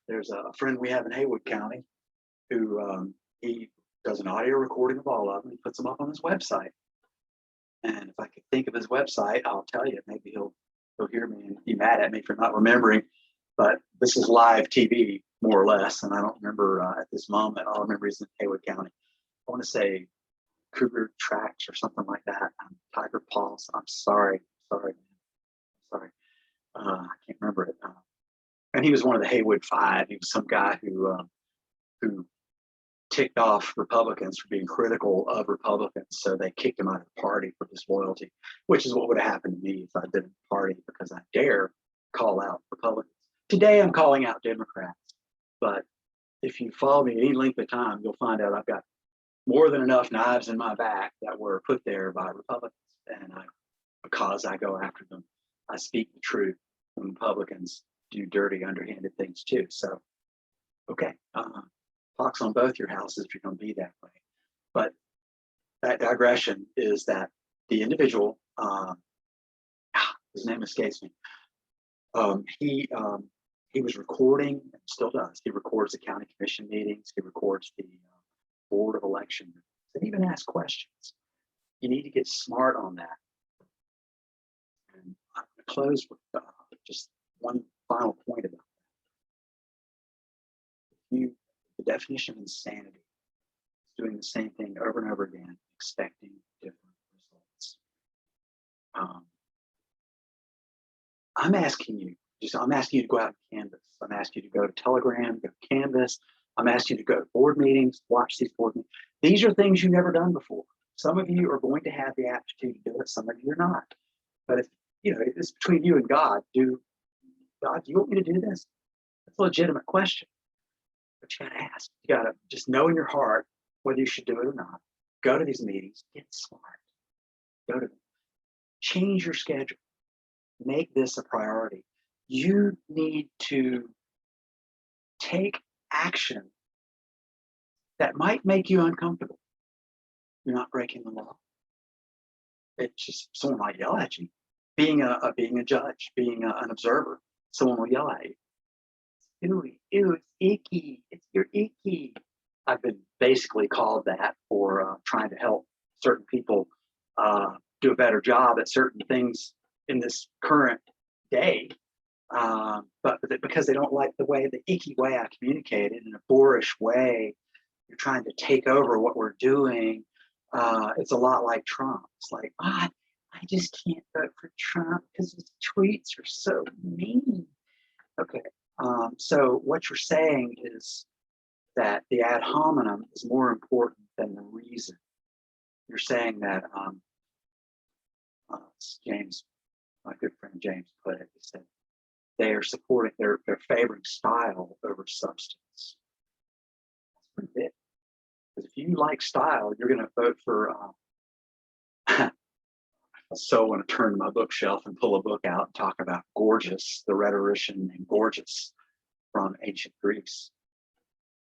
There's a friend we have in Haywood County who he does an audio recording of all of them. He puts them up on his website. And if I could think of his website, I'll tell you. Maybe he'll hear me and be mad at me for not remembering. But this is live TV, more or less. And I don't remember at this moment. All I remember is in Haywood County. I want to say Cougar Tracks or something like that. Tiger Paws. I'm sorry. I can't remember it. And he was one of the Haywood Five. He was some guy who ticked off Republicans for being critical of Republicans, so they kicked him out of the party for disloyalty, which is what would have happened to me if I didn't party, because I dare call out Republicans. Today I'm calling out Democrats, but if you follow me any length of time, you'll find out I've got more than enough knives in my back that were put there by Republicans, and because I go after them, I speak the truth when Republicans do dirty, underhanded things too. So, okay. Talks on both your houses if you're going to be that way. But that digression is that the individual, his name escapes me. He was recording, and still does. He records the county commission meetings. He records the board of election. And even ask questions. You need to get smart on that. And I'm going to close with just one final point about that. The definition of insanity is doing the same thing over and over again, expecting different results. I'm asking you to go out and canvass. I'm asking you to go to Telegram, go to Canvas. I'm asking you to go to board meetings, watch these board meetings. These are things you've never done before. Some of you are going to have the aptitude to do it. Some of you are not. But if it's between you and God, do you want me to do this? That's a legitimate question. But you got to ask. You got to just know in your heart whether you should do it or not. Go to these meetings. Get smart. Go to them. Change your schedule. Make this a priority. You need to take action that might make you uncomfortable. You're not breaking the law. It's just someone might yell at you. Being a judge, being an observer, someone will yell at you. Ew, it's icky. You're icky. I've been basically called that for trying to help certain people do a better job at certain things in this current day. But the because they don't like the icky way I communicated in a boorish way. You're trying to take over what we're doing. It's a lot like Trump. It's like, I just can't vote for Trump because his tweets are so mean. Okay. So what you're saying is that the ad hominem is more important than the reason. You're saying that James, my good friend James put it, he said they are supporting, they're favoring style over substance. That's pretty big. Because if you like style, you're going to vote for. So I want to turn to my bookshelf and pull a book out and talk about Gorgias, the rhetorician named Gorgias from ancient Greece.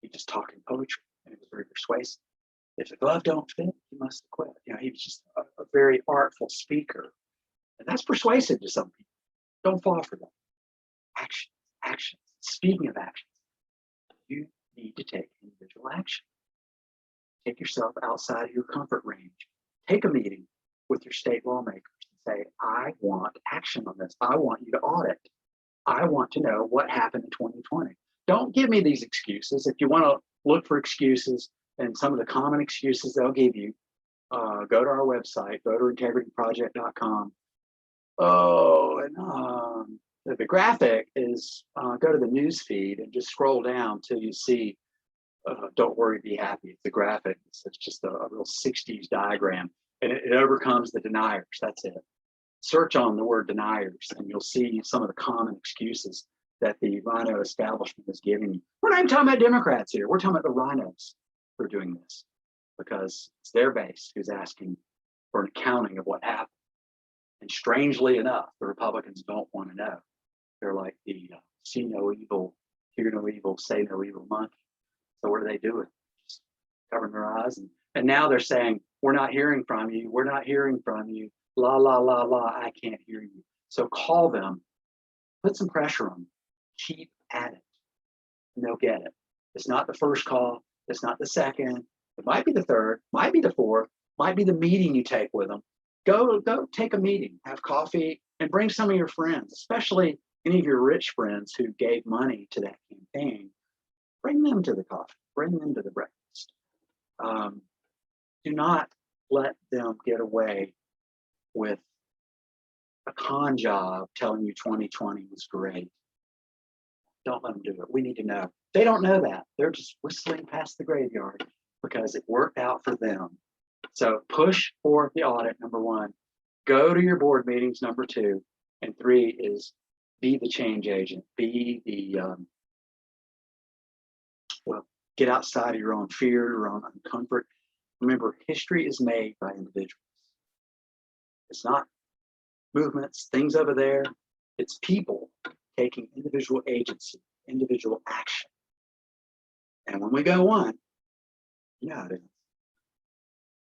He just talked in poetry, and it was very persuasive. If the glove don't fit, you must quit. He was just a very artful speaker, and that's persuasive to some people. Don't fall for that. Actions. Speaking of actions, you need to take individual action. Take yourself outside of your comfort range. Take a meeting with your state lawmakers and say, I want action on this. I want you to audit. I want to know what happened in 2020. Don't give me these excuses. If you want to look for excuses, and some of the common excuses they'll give you, go to our website, voterintegrityproject.com. Oh, and the graphic is, go to the news feed and just scroll down till you see don't worry, be happy. It's a graphic. It's just a real 60s diagram, and it overcomes the deniers. That's it. Search on the word deniers, and you'll see some of the common excuses that the rhino establishment is giving you. We're not even talking about Democrats here. We're talking about the rhinos who are doing this, because it's their base who's asking for an accounting of what happened. And strangely enough, the Republicans don't want to know. They're like the see no evil, hear no evil, say no evil monkey. So what are they doing? Just covering their eyes. And now they're saying, we're not hearing from you. We're not hearing from you. La, la, la, la, I can't hear you. So call them, put some pressure on them, keep at it, and they'll get it. It's not the first call. It's not the second. It might be the third, might be the fourth, might be the meeting you take with them. Go take a meeting, have coffee, and bring some of your friends, especially any of your rich friends who gave money to that campaign. Bring them to the coffee, bring them to the breakfast. Do not let them get away with a con job telling you 2020 was great. Don't let them do it. We need to know. They don't know that. They're just whistling past the graveyard because it worked out for them. So push for the audit, number one. Go to your board meetings, number two. And three is be the change agent. Be the, get outside of your own fear, your own uncomfort. Remember, history is made by individuals. It's not movements, things over there. It's people taking individual agency, individual action. And when we go one, you know how it is.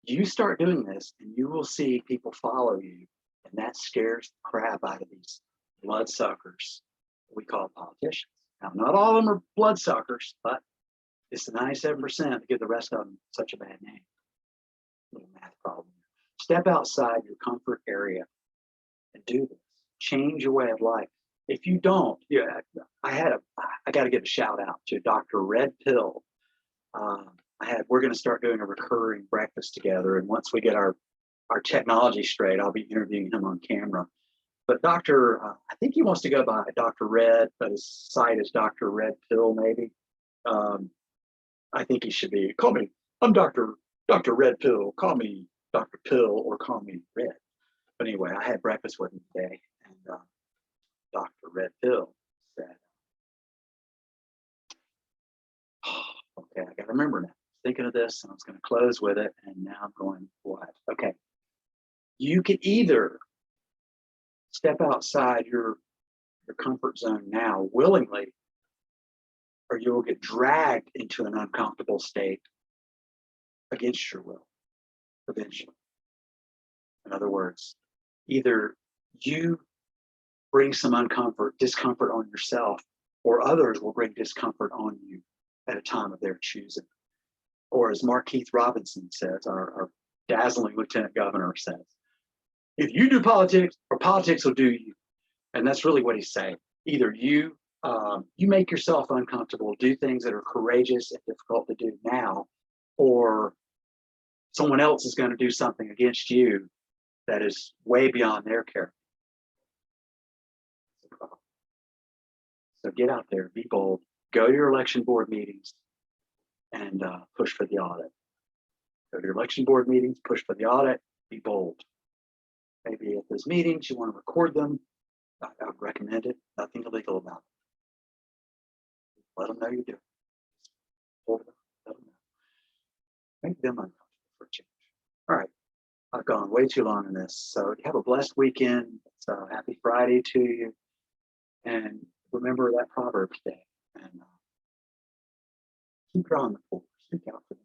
You start doing this and you will see people follow you. And that scares the crap out of these bloodsuckers we call politicians. Now, not all of them are bloodsuckers, but it's the 97% that give the rest of them such a bad name. Little math problem. Step outside your comfort area and do this. Change your way of life. If you don't, I got to give a shout out to Dr. Red Pill. We're going to start doing a recurring breakfast together, and once we get our technology straight, I'll be interviewing him on camera. But Dr. I think he wants to go by Dr. Red, but his site is Dr. Red Pill, maybe. I think he should be. Call me. I'm Dr. Red Pill. Call me Dr. Pill or call me Red. But anyway, I had breakfast with him today, and Dr. Red Pill said, okay, I got to remember now. Thinking of this, and I was going to close with it, and now I'm going, what? Okay. You can either step outside your comfort zone now willingly, or you will get dragged into an uncomfortable state against your will eventually. In other words, either you bring some discomfort on yourself, or others will bring discomfort on you at a time of their choosing. Or as Mark Keith Robinson says, our dazzling lieutenant governor says, if you do politics, or politics will do you. And that's really what he's saying. Either you You make yourself uncomfortable, do things that are courageous and difficult to do now, or someone else is going to do something against you that is way beyond their character. So get out there, be bold, go to your election board meetings, and push for the audit. Go to your election board meetings, push for the audit, be bold. Maybe at those meetings, you want to record them. I would recommend it. Nothing illegal about it. Let them know you do it. Hold them, let them know. Make them uncomfortable for a change. All right. I've gone way too long on this. So have a blessed weekend. So happy Friday to you. And remember that proverb today. And keep drawing the poor. Speak out for them.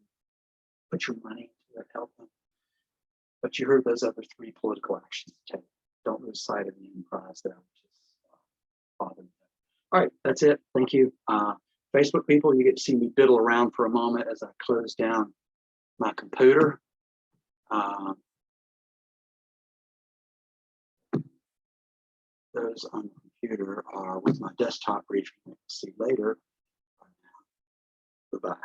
Put your money into it, help them. But you heard those other 3 political actions to take. Don't lose sight of the end prize there, which is bothering them. All right, that's it. Thank you. Facebook people, you get to see me biddle around for a moment as I close down my computer. Those on the computer are with my desktop region. You can see later. Goodbye.